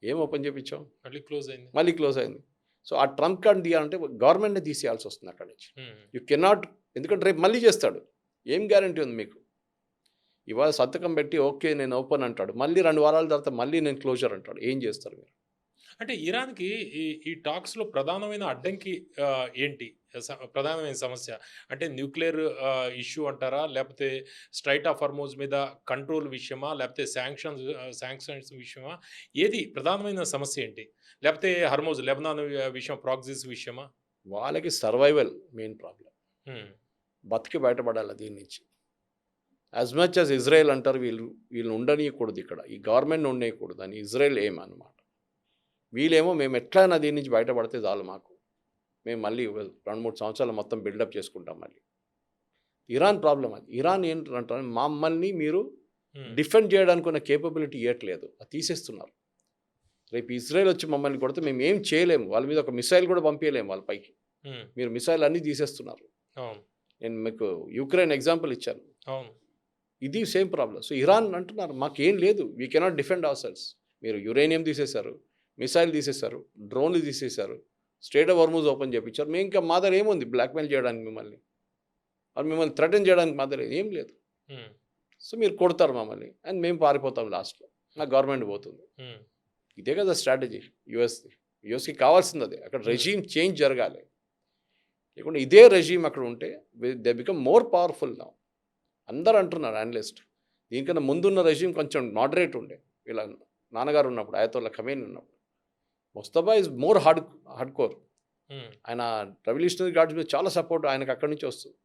ఏం ఓపెన్ చేయించాం? మళ్ళీ క్లోజ్ అయింది. మళ్ళీ క్లోజ్ అయింది. సో ఆ ట్రంప్ కార్డ్ తీయాలంటే గవర్నమెంట్నే తీసేయాల్సి వస్తుంది అక్కడి నుంచి. హ్మ్. యూ కెనాట్, ఎందుకంటే రేపు మళ్ళీ చేస్తాడు. ఏం గ్యారంటీ ఉంది మీకు? ఇవాళ సంతకం పెట్టి ఓకే నేను ఓపెన్ అంటాడు, మళ్ళీ 2 వారాల తర్వాత మళ్ళీ నేను క్లోజర్ అంటాడు. ఏం చేస్తారు మీరు? అంటే ఇరాన్‌కి ఈ టాక్స్‌లో ప్రధానమైన అడ్డంకి ఏంటి? ప్రధానమైన సమస్య అంటే న్యూక్లియర్ ఇష్యూ అంటారా? లేకపోతే స్ట్రైట్ ఆఫ్ హార్మోజ్ మీద కంట్రోల్ విషయమా? లేకపోతే శాంక్షన్స్ విషయమా? ఏది ప్రధానమైన సమస్య ఏంటి? లేకపోతే హర్మోజ్ లెబనాన్ విషయం ప్రాక్సీస్ విషయమా? వాళ్ళకి సర్వైవల్ మెయిన్ ప్రాబ్లం. హ్మ్. బతికి బయటపడాలి దీని నుంచి. యాజ్ మచ్ యాజ్ ఇజ్రాయెల్ అంటారు వీళ్ళు ఉండనీయకూడదు ఇక్కడ, ఈ గవర్నమెంట్ ఉండనీయకూడదు అని ఇజ్రాయెల్ ఏం అనమాట. వీళ్ళేమో మేము ఎట్లయినా దీని నుంచి బయటపడితే చాలు మాకు, మేము మళ్ళీ 2-3 సంవత్సరాలు మొత్తం బిల్డప్ చేసుకుంటాం మళ్ళీ. ఇరాన్ ప్రాబ్లం అది. ఇరాన్ ఏంటంటే మమ్మల్ని మీరు హ్మ్. డిఫెండ్ చేయడానికి ఉన్న కేపబిలిటీ ఇవ్వట్లేదు, అది తీసేస్తున్నారు. రేపు ఇజ్రాయెల్ వచ్చి మమ్మల్ని కొడితే మేము ఏం చేయలేము, వాళ్ళ మీద ఒక మిసైల్ కూడా పంపించలేము వాళ్ళ పైకి. హ్మ్. మీరు మిసైల్ అన్నీ తీసేస్తున్నారు. అవును. నేను మీకు యుక్రెయిన్ ఎగ్జాంపుల్ ఇచ్చాను. అవును. ఇది సేమ్ ప్రాబ్లం. సో ఇరాన్ అంటున్నారు మాకేం లేదు, we cannot defend our selves. మీరు యురేనియం తీసేశారు, మిసైల్ తీసేశారు, డ్రోన్లు తీసేశారు, స్ట్రైట్ ఆఫ్ హార్మూజ్ ఓపెన్ చేయించారు. మేము ఇంకా మా దగ్గర ఏముంది బ్లాక్మెయిల్ చేయడానికి మిమ్మల్ని, అది మిమ్మల్ని థ్రెటన్ చేయడానికి మా దగ్గర ఏం లేదు. హ్మ్. సో మీరు కొడతారు మమ్మల్ని అండ్ మేము పారిపోతాం, లాస్ట్లో నా గవర్నమెంట్ పోతుంది. హ్మ్. ఇదే కదా స్ట్రాటజీ యుఎస్కి కావాల్సింది అదే. అక్కడ రెజీమ్ చేంజ్ జరగాలి. లేకుంటే ఇదే రెజీమ్ అక్కడ ఉంటే they become more powerful now. అందరు అంటున్నారు అనలిస్ట్, దీనికన్నా ముందున్న రెజీమ్ కొంచెం మోడరేట్ ఉండే. ఇలా నాన్నగారు ఉన్నప్పుడు, అయతోల్లా ఖమేనీ ఉన్నప్పుడు. Mustafa is more hard core. హ్మ్. ఆయన రెవల్యూషనరీ గార్డ్స్ మీద చాలా సపోర్ట్ ఆయనకు అక్కడి నుంచి వస్తుంది.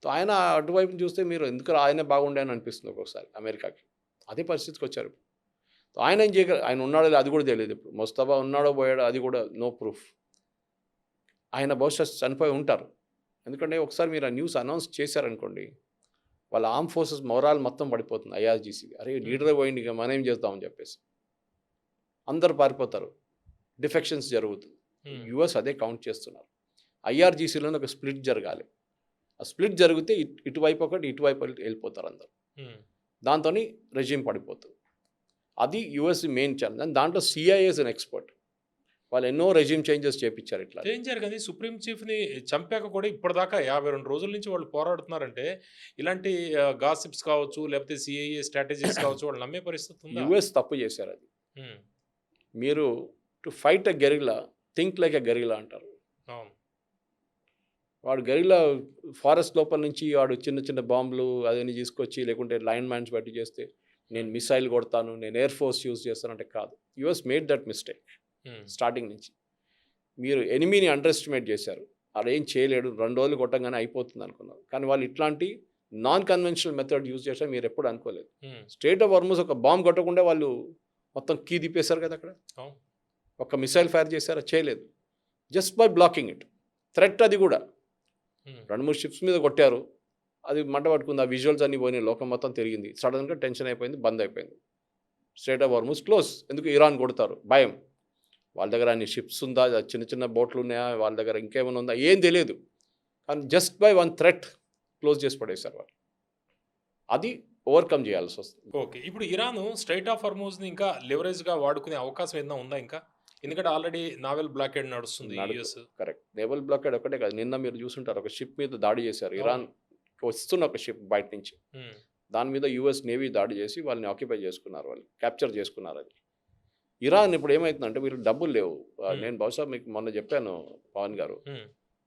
సో ఆయన అటువైపు చూస్తే మీరు ఎందుకు ఆయనే బాగుండే అని అనిపిస్తుంది ఒక్కొక్కసారి అమెరికాకి. అదే పరిస్థితికి వచ్చారు. సో ఆయన ఏం చేయగలరు? ఆయన ఉన్నాడో అది కూడా తెలియదు ఇప్పుడు. ముస్తఫా ఉన్నాడో పోయాడో అది కూడా నో ప్రూఫ్. ఆయన బహుశా చనిపోయి ఉంటారు. ఎందుకంటే ఒకసారి మీరు ఆ న్యూస్ అనౌన్స్ చేశారనుకోండి, వాళ్ళ ఆర్మ్ ఫోర్సెస్ మొరాల్ మొత్తం పడిపోతుంది. ఐఆర్జీసీ అరే లీడర్ పోయింది ఇక మనం ఏం చేద్దామని చెప్పేసి అందరు పారిపోతారు, డిఫెక్షన్స్ జరుగుతుంది. హ్మ్. యుఎస్ అదే కౌంట్ చేస్తున్నారు. ఐఆర్జీసీలోనే ఒక స్ప్లిట్ జరగాలి. ఆ స్ప్లిట్ జరిగితే ఇటువైపు ఒకటి ఇటువైపు వెళ్ళిపోతారు అందరు. హ్మ్. దాంతో రెజ్యూమ్ పడిపోతుంది. అది యుఎస్ మెయిన్ ఛాలెంజ్. అండ్ దాంట్లో సిఐఏస్ అన్ ఎక్స్పర్ట్. వాళ్ళు ఎన్నో రెజ్యూమ్ చేంజెస్ చేయించారు. ఇట్లా చేయించారు కానీ సుప్రీం చీఫ్‌ని చంపాక కూడా ఇప్పటిదాకా 52 రోజుల నుంచి వాళ్ళు పోరాడుతున్నారంటే, ఇలాంటి గాసిప్స్ కావచ్చు, లేకపోతే సీఐఏ స్ట్రాటజీస్ కావచ్చు, వాళ్ళు నమ్మే పరిస్థితి ఉందా? యుఎస్ తప్పు చేశారు అది. హ్మ్. మీరు to fight a guerrilla think like a guerrilla అంటారు. అవును. వాడు గెరిల్లా ఫారెస్ట్ లోపల నుంచి వాడు చిన్న చిన్న బాంబులు అదని తీసుకొచ్చి, లేకుంటే లైన్ మ్యాన్స్ బట్టి చేస్తే నేను మిసైల్ కొడతాను, నేను ఎయిర్ ఫోర్స్ యూజ్ చేస్తానంటే కాదు. యుఎస్ మేడ్ దట్ మిస్టేక్ హ్మ్. స్టార్టింగ్ నుంచి. మీరు ఎనిమీని అండర్ ఎస్టిమేట్ చేశారు. అదేం చేయలేడు, 2 రోజులు కొట్టంగానే అయిపోతుంది అనుకున్నారు. కానీ వాళ్ళు ఇట్లాంటి నాన్ కన్వెన్షనల్ మెథడ్ యూజ్ చేశారు మీరు ఎప్పుడు అనుకోలేదు. హ్మ్. స్ట్రైట్ ఆఫ్ హార్మూజ్ ఒక బాంబు కొట్టకుండా వాళ్ళు మొత్తం కీ తిప్పేశారు కదా అక్కడ. అవును. ఒక మిసైల్ ఫైర్ చేశారా? చేయలేదు. Just by blocking it. Threat అది కూడా. హ్మ్. 2-3 షిప్స్ మీద కొట్టారు, అది మంట పట్టుకుంది, ఆ విజువల్స్ అన్నీ పోయినాయి, లోకం మొత్తం తిరిగింది. సడన్గా టెన్షన్ అయిపోయింది, బంద్ అయిపోయింది. Straight of Hormuz close. ఎందుకు? ఇరాన్ కొడతారు, భయం. వాళ్ళ దగ్గర అన్ని షిప్స్ ఉందా, చిన్న చిన్న బోట్లు ఉన్నాయా, వాళ్ళ దగ్గర ఇంకేమైనా ఉందా, ఏం తెలియదు. కానీ just by one threat close చేసి పడేశారు వాళ్ళు. అది ఓవర్కమ్ చేయాల్సి వస్తుంది. ఓకే. ఇప్పుడు ఇరాన్ స్ట్రైట్ ఆఫ్ హార్మూజ్ని ఇంకా లివరేజ్గా వాడుకునే అవకాశం ఏదైనా ఉందా ఇంకా? ఎందుకంటే ఆల్రెడీ నావెల్ బ్లాకేడ్ నడుస్తుంది యూఎస్. కరెక్ట్. నేవల్ బ్లాకేడ్ ఒకటే కాదు, నిన్న మీరు చూసుంటారు, ఒక షిప్ మీద దాడి చేశారు. ఇరాన్ వస్తున్న ఒక షిప్ బయట నుంచి, దాని మీద యుఎస్ నేవీ దాడి చేసి వాళ్ళని ఆక్యుపై చేసుకున్నారు, వాళ్ళు క్యాప్చర్ చేసుకున్నారు. అది ఇరాన్ ఇప్పుడు ఏమవుతుందంటే, వీళ్ళు డబ్బులు లేవు. నేను బహుశా మీకు మొన్న చెప్పాను పవన్ గారు,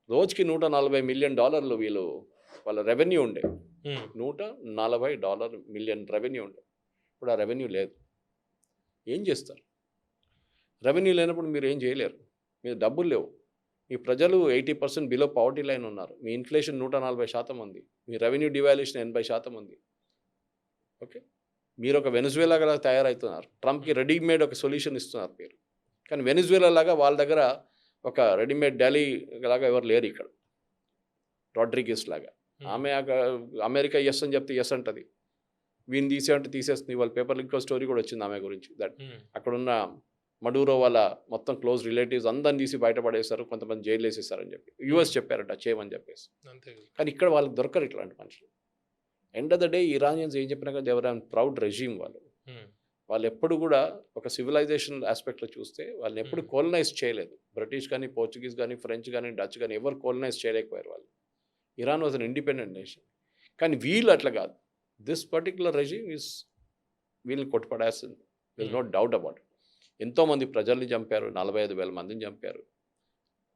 రోజుకి $140 మిలియన్ వీళ్ళు వాళ్ళ రెవెన్యూ ఉండే. $140 మిలియన్ రెవెన్యూ ఉండే. ఇప్పుడు ఆ రెవెన్యూ లేదు. ఏం చేస్తారు? రెవెన్యూ లేనప్పుడు మీరు ఏం చేయలేరు. మీరు డబ్బులు లేవు, మీ ప్రజలు 80% బిలో పవర్టీ లైన్ ఉన్నారు, మీ ఇన్ఫ్లేషన్ 140% ఉంది, మీ రెవెన్యూ డివాల్యూషన్ 80% ఉంది. ఓకే, మీరు ఒక వెనిజువేలా లాగా తయారవుతున్నారు. ట్రంప్కి రెడీమేడ్ ఒక సొల్యూషన్ ఇస్తున్నారు మీరు. కానీ వెనిజువేలా లాగా వాళ్ళ దగ్గర ఒక రెడీమేడ్ ఢిల్లీ లాగా ఎవరు లేరు ఇక్కడ. రాడ్రిగెస్ లాగా ఆమె అమెరికా ఎస్ అని చెప్తే ఎస్ అంటది, వీని తీసే అంటే తీసేస్తుంది. వాళ్ళ పేపర్లో ఇంకో స్టోరీ కూడా వచ్చింది ఆమె గురించి, దట్ అక్కడున్న మడూరో వాళ్ళ మొత్తం క్లోజ్ రిలేటివ్స్ అందరిని తీసి బయటపడేశారు, కొంతమంది జైలు వేసేసారని చెప్పి యూఎస్ చెప్పారట చేయమని చెప్పేసి. కానీ ఇక్కడ వాళ్ళకి దొరకరు ఇట్లాంటి మనుషులు. End of the day Iranians ఏం చెప్పినా కానీ ఎవరైనా ప్రౌడ్ రెజీమ్ వాళ్ళు ఎప్పుడు కూడా ఒక సివిలైజేషన్ ఆస్పెక్ట్లో చూస్తే వాళ్ళని ఎప్పుడు కోలనైజ్ చేయలేదు. బ్రిటిష్ కానీ, పోర్చుగీస్ కానీ, ఫ్రెంచ్ కానీ, డచ్ కానీ ఎవరు కోలనైజ్ చేయలేకపోయారు వాళ్ళు. Iran was an independent nation. కానీ వీళ్ళు అట్లా కాదు. దిస్ పర్టికులర్ రెజీమ్ ఈజ్ వీళ్ళని కొట్టుపడేస్తుంది, దిస్ నో డౌట్ అబౌట్. ఎంతోమంది ప్రజల్ని చంపారు, 45,000 మందిని చంపారు.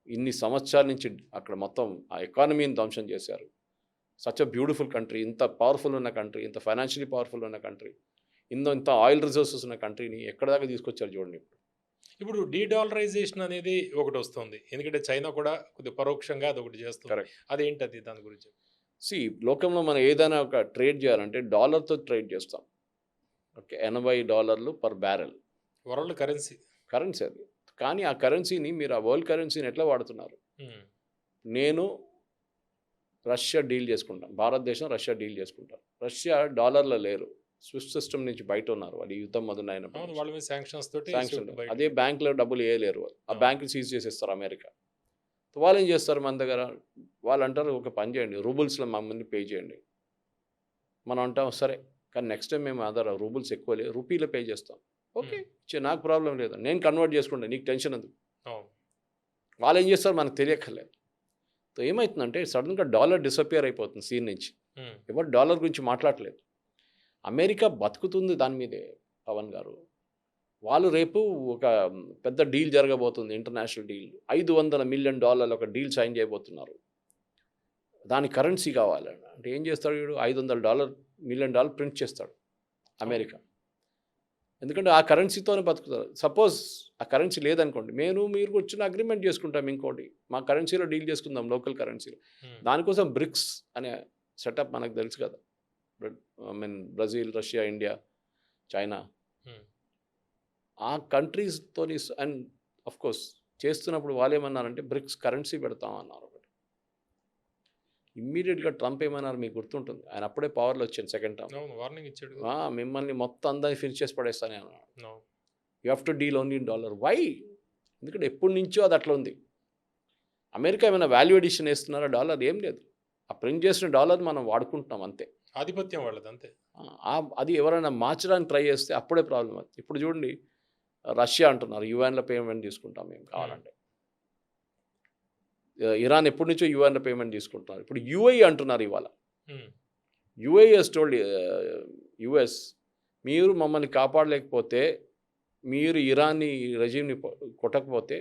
ఇన్ని సంవత్సరాల నుంచి అక్కడ మొత్తం ఆ ఎకానమీని ధ్వంసం చేశారు. సచ్ అ బ్యూటిఫుల్ కంట్రీ, ఇంత పవర్ఫుల్ ఉన్న కంట్రీ, ఇంత ఫైనాన్షియలీ పవర్ఫుల్ ఉన్న కంట్రీ, ఇంత ఆయిల్ రిసోర్సెస్ ఉన్న కంట్రీని ఎక్కడ దాకా తీసుకొచ్చారు చూడండి. ఇప్పుడు డీడాలరైజేషన్ అనేది ఒకటి వస్తుంది, ఎందుకంటే చైనా కూడా కొద్దిగా పరోక్షంగా అది ఒకటి చేస్తుంది. అదేంటది, దాని గురించి? లోకంలో మనం ఏదైనా ఒక ట్రేడ్ చేయాలంటే డాలర్తో ట్రేడ్ చేస్తాం. Okay, $80 per barrel world currency అది. కానీ ఆ కరెన్సీని మీరు, ఆ వరల్డ్ కరెన్సీని ఎట్లా వాడుతున్నారు? నేను రష్యా డీల్ చేసుకుంటాను, భారతదేశం రష్యా డీల్ చేసుకుంటాను. రష్యా డాలర్లో లేరు, స్విఫ్ట్ సిస్టమ్ నుంచి బయట ఉన్నారు. వాళ్ళు యుద్ధం మొదలైనప్పుడు శాంక్షన్, అదే బ్యాంకులో డబ్బులు వేయలేరు, ఆ బ్యాంకులు సీజ్ చేసేస్తారు అమెరికా. వాళ్ళు ఏం చేస్తారు మన దగ్గర? వాళ్ళు అంటారు, ఒక పని చేయండి, రూబుల్స్లో మమ్మల్ని పే చేయండి. మనం అంటాం సరే, కానీ నెక్స్ట్ టైం మేము ఆధార రూబుల్స్ ఎక్కువ లేదు, రూపీలో పే చేస్తాం. ఓకే, నాకు ప్రాబ్లం లేదు, నేను కన్వర్ట్ చేసుకుంటాను, నీకు టెన్షన్ ఎందుకు? వాళ్ళు ఏం చేస్తారు మనకు తెలియక్కర్లేదు. సో ఏమవుతుందంటే సడన్గా డాలర్ డిసపియర్ అయిపోతుంది సీన్ నుంచి. ఎవరు డాలర్ గురించి మాట్లాడలేదు. అమెరికా బతుకుతుంది దాని మీదే పవన్ గారు. వాళ్ళు రేపు ఒక పెద్ద డీల్ జరగబోతుంది, ఇంటర్నేషనల్ డీల్, $500 మిలియన్ ఒక డీల్ సైన్ చేయబోతున్నారు. దాని కరెన్సీ కావాలండి అంటే ఏం చేస్తాడు వీడు? $500 మిలియన్ ప్రింట్ చేస్తాడు అమెరికా. ఎందుకంటే ఆ కరెన్సీతోనే బతుకుతారు. సపోజ్ ఆ కరెన్సీ లేదనుకోండి, మీరు వచ్చిన అగ్రిమెంట్ చేసుకుంటాం, ఇంకోటి మా కరెన్సీలో డీల్ చేసుకుందాం, లోకల్ కరెన్సీలో. దానికోసం బ్రిక్స్ అనే సెటప్ మనకు తెలుసు కదా, బ్రెజిల్, రష్యా, ఇండియా, చైనా, ఆ కంట్రీస్తోని. అండ్ ఆఫ్ కోర్స్ చేస్తున్నప్పుడు వాళ్ళు ఏమన్నారంటే బ్రిక్స్ కరెన్సీ పెడతామన్నారు. ఇమ్మీడియట్గా ట్రంప్ ఏమన్నారు మీకు గుర్తుంటుంది, ఆయన అప్పుడే పవర్లో వచ్చాను, సెకండ్ టర్మ్ వార్నింగ్ ఇచ్చాడు, మిమ్మల్ని మొత్తం అందరినీ ఫినిష్ చేసి పడేస్తానే అన్నాడు. You have to deal only in dollar. Why? ఎందుకంటే ఎప్పటి నుంచో అది అట్లా ఉంది. అమెరికా ఏమైనా వాల్యూ ఎడిషన్ వేస్తున్నారా? డాలర్ ఏం లేదు, ఆ ప్రింట్ చేసిన డాలర్ మనం వాడుకుంటున్నాం అంతే, ఆధిపత్యం వాళ్ళది అంతే. అది ఎవరైనా మార్చడానికి ట్రై చేస్తే అప్పుడే ప్రాబ్లం అది. ఇప్పుడు చూడండి, రష్యా అంటున్నారు యుఎన్లో పేమెంట్ తీసుకుంటాం మేము కావాలంటే. ఇరాన్ ఎప్పటి నుంచో యుఎన్లో పేమెంట్ తీసుకుంటున్నారు. ఇప్పుడు యుఏఈ అంటున్నారు ఇవాళ. యుఏఈ హస్ టోల్డ్ యుఎస్, మీరు మమ్మల్ని కాపాడలేకపోతే, మీరు ఇరాన్ని రెజీమ్ని కొట్టకపోతే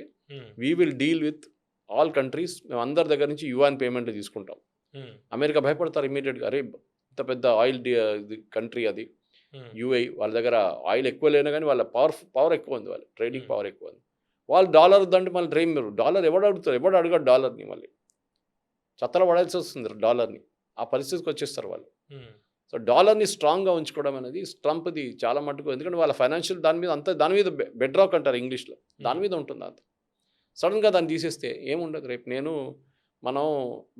we will deal with all countries, మేము అందరి దగ్గర నుంచి యుఎన్ పేమెంట్ తీసుకుంటాం. అమెరికా భయపడతారు ఇమీడియట్గా, అరే ఇంత పెద్ద ఆయిల్ కంట్రీ అది యుఏఈ, వాళ్ళ దగ్గర ఆయిల్ ఎక్కువ లేనా కానీ వాళ్ళ పవర్ ఎక్కువ ఉంది, వాళ్ళ ట్రేడింగ్ పవర్ ఎక్కువ ఉంది. వాళ్ళు డాలర్ వద్దంటే మళ్ళీ డ్రైమ్ మీరు డాలర్ ఎవడు అడుగుతారు? ఎవడు అడగడు డాలర్ని, మళ్ళీ చత్తర పడాల్సి వస్తుంది డాలర్ని. ఆ పరిస్థితికి వచ్చేస్తారు వాళ్ళు. సో డాలర్ని స్ట్రాంగ్గా ఉంచుకోవడం అనేది ట్రంప్ది చాలా మటుకు, ఎందుకంటే వాళ్ళ ఫైనాన్షియల్ దాని మీద బెడ్ రాక్ అంటారు ఇంగ్లీష్లో, దాని మీద ఉంటుంది అంత. సడన్గా దాన్ని తీసేస్తే ఏముండదు. రేపు నేను మనం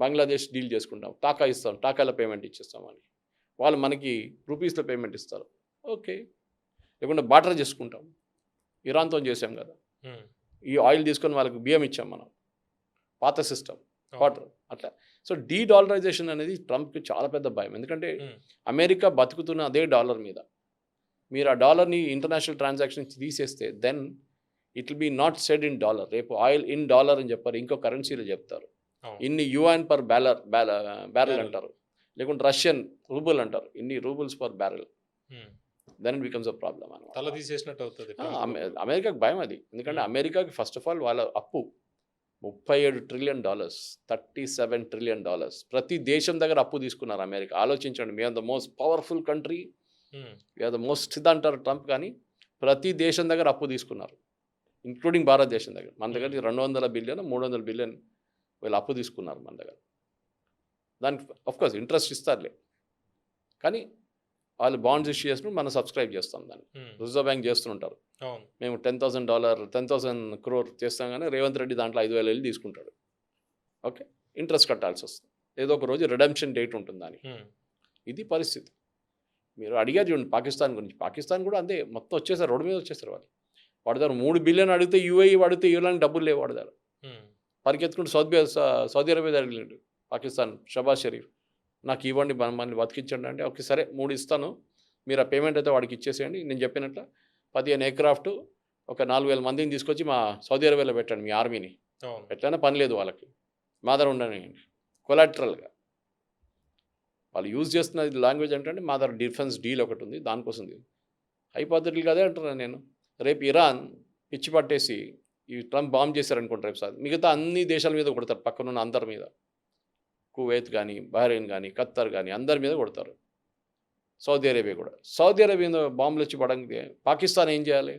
బంగ్లాదేశ్ డీల్ చేసుకుంటాం, టాకా ఇస్తాం, టాకాలో పేమెంట్ ఇచ్చేస్తామని. వాళ్ళు మనకి రూపీస్లో పేమెంట్ ఇస్తారు, ఓకే. లేకుంటే బార్టర్ చేసుకుంటాం, ఇరాన్తో చేసాం కదా. ఈ ఆయిల్ తీసుకొని వాళ్ళకి బియ్యం ఇచ్చాం మనం, పాత సిస్టమ్ వాటర్ అట్లా. సో డీడాలరైజేషన్ అనేది ట్రంప్కి చాలా పెద్ద భయం. ఎందుకంటే అమెరికా బతుకుతున్న అదే డాలర్ మీద. మీరు ఆ డాలర్ని ఇంటర్నేషనల్ ట్రాన్సాక్షన్స్ తీసేస్తే then it will be not said in dollar. రేపు ఆయిల్ ఇన్ డాలర్ అని చెప్పారు, ఇంకో కరెన్సీలో చెప్తారు. ఇన్ని యుఎన్ పర్ బ్యారెల్ అంటారు, లేకుంటే రష్యన్ రూబుల్ అంటారు, ఇన్ని rubles per barrel. Then it becomes a problem అనమాట. తల తీసేసినట్టు అవుతుంది. అమెరికాకి భయం అది. ఎందుకంటే అమెరికాకి ఫస్ట్ ఆఫ్ ఆల్ వాళ్ళ అప్పు $37 ట్రిలియన్, $37 ట్రిలియన్. ప్రతి దేశం దగ్గర అప్పు తీసుకున్నారు అమెరికా. ఆలోచించండి, మేము the most powerful country, we are the most ఇది అంటారు ట్రంప్, కానీ ప్రతి దేశం దగ్గర అప్పు తీసుకున్నారు, ఇంక్లూడింగ్ భారతదేశం దగ్గర. మన దగ్గర 200 బిలియన్ 300 బిలియన్ వీళ్ళు అప్పు తీసుకున్నారు మన దగ్గర. దానికి అఫ్కోర్స్ ఇంట్రెస్ట్ ఇస్తారులే, కానీ వాళ్ళు బాండ్స్ ఇష్యూ చేసినప్పుడు మనం సబ్స్క్రైబ్ చేస్తాం దాన్ని. రిజర్వ్ బ్యాంక్ చేస్తుంటారు, మేము $10,000 crore చేస్తాం, కానీ రేవంత్ రెడ్డి దాంట్లో 5,000 వెళ్ళి తీసుకుంటాడు. ఓకే, ఇంట్రెస్ట్ కట్టాల్సి వస్తుంది, ఏదో ఒక రోజు రిడెంప్షన్ డేట్ ఉంటుంది దానికి. ఇది పరిస్థితి. మీరు అడిగారు చూడండి పాకిస్తాన్ గురించి, పాకిస్తాన్ కూడా అంతే, మొత్తం వచ్చేసారు, రోడ్డు మీద వచ్చేసారు వాళ్ళు. వాడి దగ్గర 3 బిలియన్ అడిగితే యూఏఈ అడిగితే ఇవ్వడానికి డబ్బులు లేవు వాడి దగ్గర. పరిగెత్తుకుంటూ సౌదీ అరేబియా దగ్గర పాకిస్తాన్ షబాజ్ షరీఫ్, నాకు ఇవ్వండి మనల్ని బతికించండి అంటే, ఓకే సరే 3 ఇస్తాను, మీరు ఆ పేమెంట్ అయితే వాడికి ఇచ్చేసేయండి, నేను చెప్పినట్లు 15 ఎయిర్క్రాఫ్ట్ ఒక 4,000 మందిని తీసుకొచ్చి మా సౌదీ అరేబియాలో పెట్టండి, మీ ఆర్మీని ఎట్లయినా పని లేదు వాళ్ళకి, మా దగ్గర ఉండని కొలాటరల్గా. వాళ్ళు యూజ్ చేస్తున్న లాంగ్వేజ్ ఏంటంటే మా దగ్గర డిఫెన్స్ డీల్ ఒకటి ఉంది, దానికోసం హైపోథెటికల్ కదే అంటున్నాను నేను. రేపు ఇరాన్ పిచ్చి పట్టేసి ఈ ట్రంప్ బాంబ్ చేశారనుకుంటారు రేపు సార్, మిగతా అన్ని దేశాల మీద కొడతారు, పక్కనున్న అందరి మీద, కువైత్ కానీ బహ్రెయిన్ కానీ ఖత్తర్ కానీ అందరి మీద కొడతారు. సౌదీ అరేబియా కూడా. సౌదీ అరేబియా మీద బాంబులు వచ్చి పడండి, పాకిస్తాన్ ఏం చేయాలి?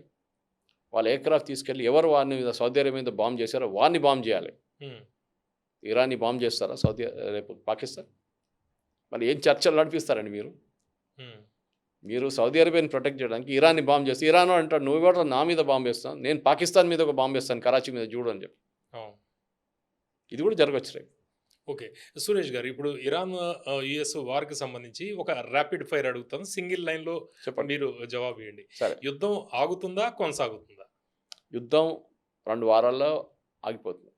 వాళ్ళ ఎయిర్క్రాఫ్ట్ తీసుకెళ్ళి ఎవరు వారిని మీద సౌదీ అరేబియా మీద బాంబ్ చేశారో వారిని బాంబ్ చేయాలి. ఇరాన్ని బాంబ్ చేస్తారా సౌదీ రేపు పాకిస్తాన్? మళ్ళీ ఏం చర్చలు నడిపిస్తారండి మీరు? మీరు సౌదీ అరేబియాని ప్రొటెక్ట్ చేయడానికి ఇరాన్ని బాంబ్ చేస్తే, ఇరాన్ అంటాడు నువ్వు కూడా నా మీద బాంబ్ వేస్తాను, నేను పాకిస్తాన్ మీద ఒక బాంబ్ వేస్తాను, కరాచీ మీద చూడు అని చెప్పి. ఇది కూడా జరగచ్చు రేపు. ఓకే సురేష్ గారు, ఇప్పుడు ఇరాన్ యుఎస్ వార్కి సంబంధించి ఒక ర్యాపిడ్ ఫైర్ అడుగుతాను, సింగిల్ లైన్లో చెప్పండి, మీరు జవాబు ఇవ్వండి. యుద్ధం ఆగుతుందా కొనసాగుతుందా? యుద్ధం 2 వారాల్లో ఆగిపోతుంది.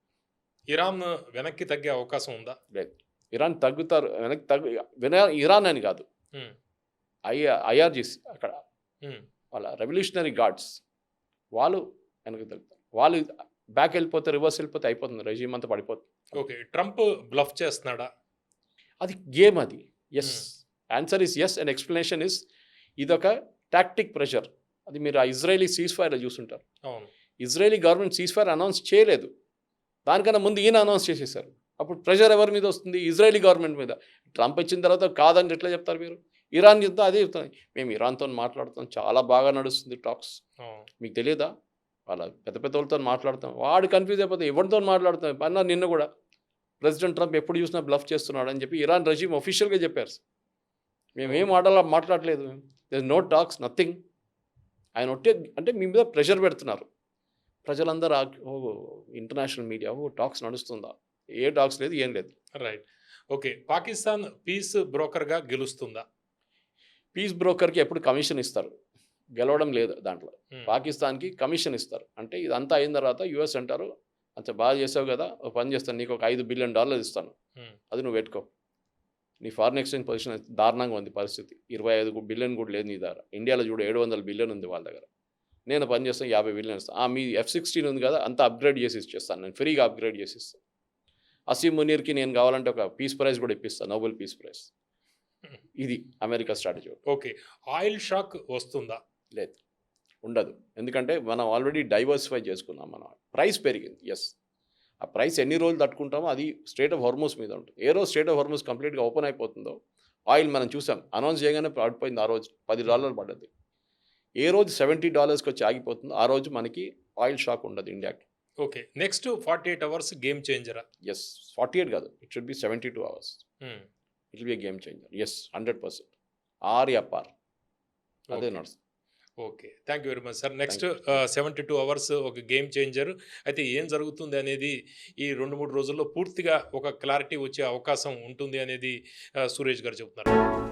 ఇరాన్ వెనక్కి తగ్గే అవకాశం ఉందా? లేదు, ఇరాన్ తగ్గుతారు, వెనక్కి ఇరాన్ అని కాదు, ఐఆర్జీస్ అక్కడ వాళ్ళ రెవల్యూషనరీ గార్డ్స్ వాళ్ళు వెనక్కి తగ్గుతారు. వాళ్ళు బ్యాక్ వెళ్ళిపోతే, రివర్స్ వెళ్ళిపోతే అయిపోతుంది, రెజీమ్ అంతా పడిపోతుంది. ఓకే, ట్రంప్ బ్లఫ్ చేస్తున్నాడా? అది గేమ్, అది yes. Answer is yes and explanation is ఇదొక టాక్టిక్ ప్రెషర్. అది మీరు ఆ ఇజ్రాయలీ సీజ్ ఫైర్లో చూస్తుంటారు. Israeli government cease fire announce చేయలేదు, దానికన్నా ముందు ఈయన అనౌన్స్ చేసేసారు. అప్పుడు ప్రెషర్ ఎవరి మీద వస్తుంది? ఇజ్రాయలీ గవర్నమెంట్ మీద. ట్రంప్ వచ్చిన తర్వాత కాదని ఎట్లా చెప్తారు మీరు? ఇరాన్ చెప్తా అదే చెప్తాను, మేము ఇరాన్తో మాట్లాడుతాం, చాలా బాగా నడుస్తుంది టాక్స్, మీకు తెలియదా? వాళ్ళ పెద్ద పెద్ద వాళ్ళతో మాట్లాడతాం. వాడు కన్ఫ్యూజ్ అయిపోతే ఎవరితో మాట్లాడుతాం అన్నారు. నిన్న కూడా ప్రెసిడెంట్ ట్రంప్ ఎప్పుడు చూసినా బ్లఫ్ చేస్తున్నాడు అని చెప్పి ఇరాన్ రెజీమ్ అఫీషియల్గా చెప్పారు. మేమేం మాట్లాడలేదు, దేర్ నో టాక్స్, నథింగ్. ఆయన ఒట్టే అంటే మీ మీద ప్రెషర్ పెడుతున్నారు ప్రజలందరూ. ఇంటర్నేషనల్ మీడియా టాక్స్ నడుస్తుందా? ఏ టాక్స్ లేదు, ఏం లేదు. రైట్. ఓకే, పాకిస్తాన్ పీస్ బ్రోకర్గా గెలుస్తుందా? పీస్ బ్రోకర్కి ఎప్పుడు కమిషన్ ఇస్తారు, గెలవడం లేదు దాంట్లో. పాకిస్తాన్కి కమిషన్ ఇస్తారు. అంటే ఇదంతా అయిన తర్వాత యుఎస్ అంటారు, అంత బాగా చేసావు కదా, ఒక పని చేస్తాను, నీకు ఒక $5 బిలియన్ ఇస్తాను, అది నువ్వు పెట్టుకో. నీ ఫారిన్ ఎక్స్చేంజ్ పొజిషన్ దారుణంగా ఉంది పరిస్థితి, 25 బిలియన్ కూడా లేదు నీ దగ్గర. ఇండియాలో చూడు 700 బిలియన్ ఉంది వాళ్ళ దగ్గర. నేను పని చేస్తాను, 50 బిలియన్ ఇస్తాను. మీ F-16 ఉంది కదా, అంతా అప్గ్రేడ్ చేసి ఇచ్చేస్తాను, నేను ఫ్రీగా అప్గ్రేడ్ చేసి ఇస్తాను. అసీం మునీర్కి నేను కావాలంటే ఒక పీస్ ప్రైజ్ కూడా ఇప్పిస్తాను, నోబెల్ పీస్ ప్రైజ్. ఇది America strategy. Okay, oil shock వస్తుందా? లేదు, ఉండదు. ఎందుకంటే మనం ఆల్రెడీ డైవర్సిఫై చేసుకున్నాం, మనం ప్రైస్ పెరిగింది. ఎస్, ఆ ప్రైస్ ఎన్ని రోజులు తట్టుకుంటామో అది స్ట్రేట్ ఆఫ్ హార్మోస్ మీద ఉంటుంది. ఏ రోజు స్ట్రేట్ ఆఫ్ హార్మోస్ కంప్లీట్గా ఓపెన్ అయిపోతుందో, ఆయిల్ మనం చూసాం, అనౌన్స్ చేయగానే పడిపోయింది. ఆ రోజు $10 పడ్డది. ఏ రోజు $70కి వచ్చి ఆగిపోతుందో ఆ రోజు మనకి ఆయిల్ షాక్ ఉండదు ఇండియాకి. ఓకే, నెక్స్ట్ 48 అవర్స్ గేమ్ చేంజరా? ఎస్, 48 కాదు, it should be 72 hours. It will be game changer. Yes, 100%. ఆర్. అదే నడుస్తుంది. Okay. Thank you very much sir. Next 72 hours ఒక గేమ్ చేంజర్. అయితే ఏం జరుగుతుంది అనేది ఈ 2, 3 రోజుల్లో పూర్తిగా ఒక క్లారిటీ వచ్చే అవకాశం ఉంటుంది అనేది సురేష్ గారు చెప్తున్నారు.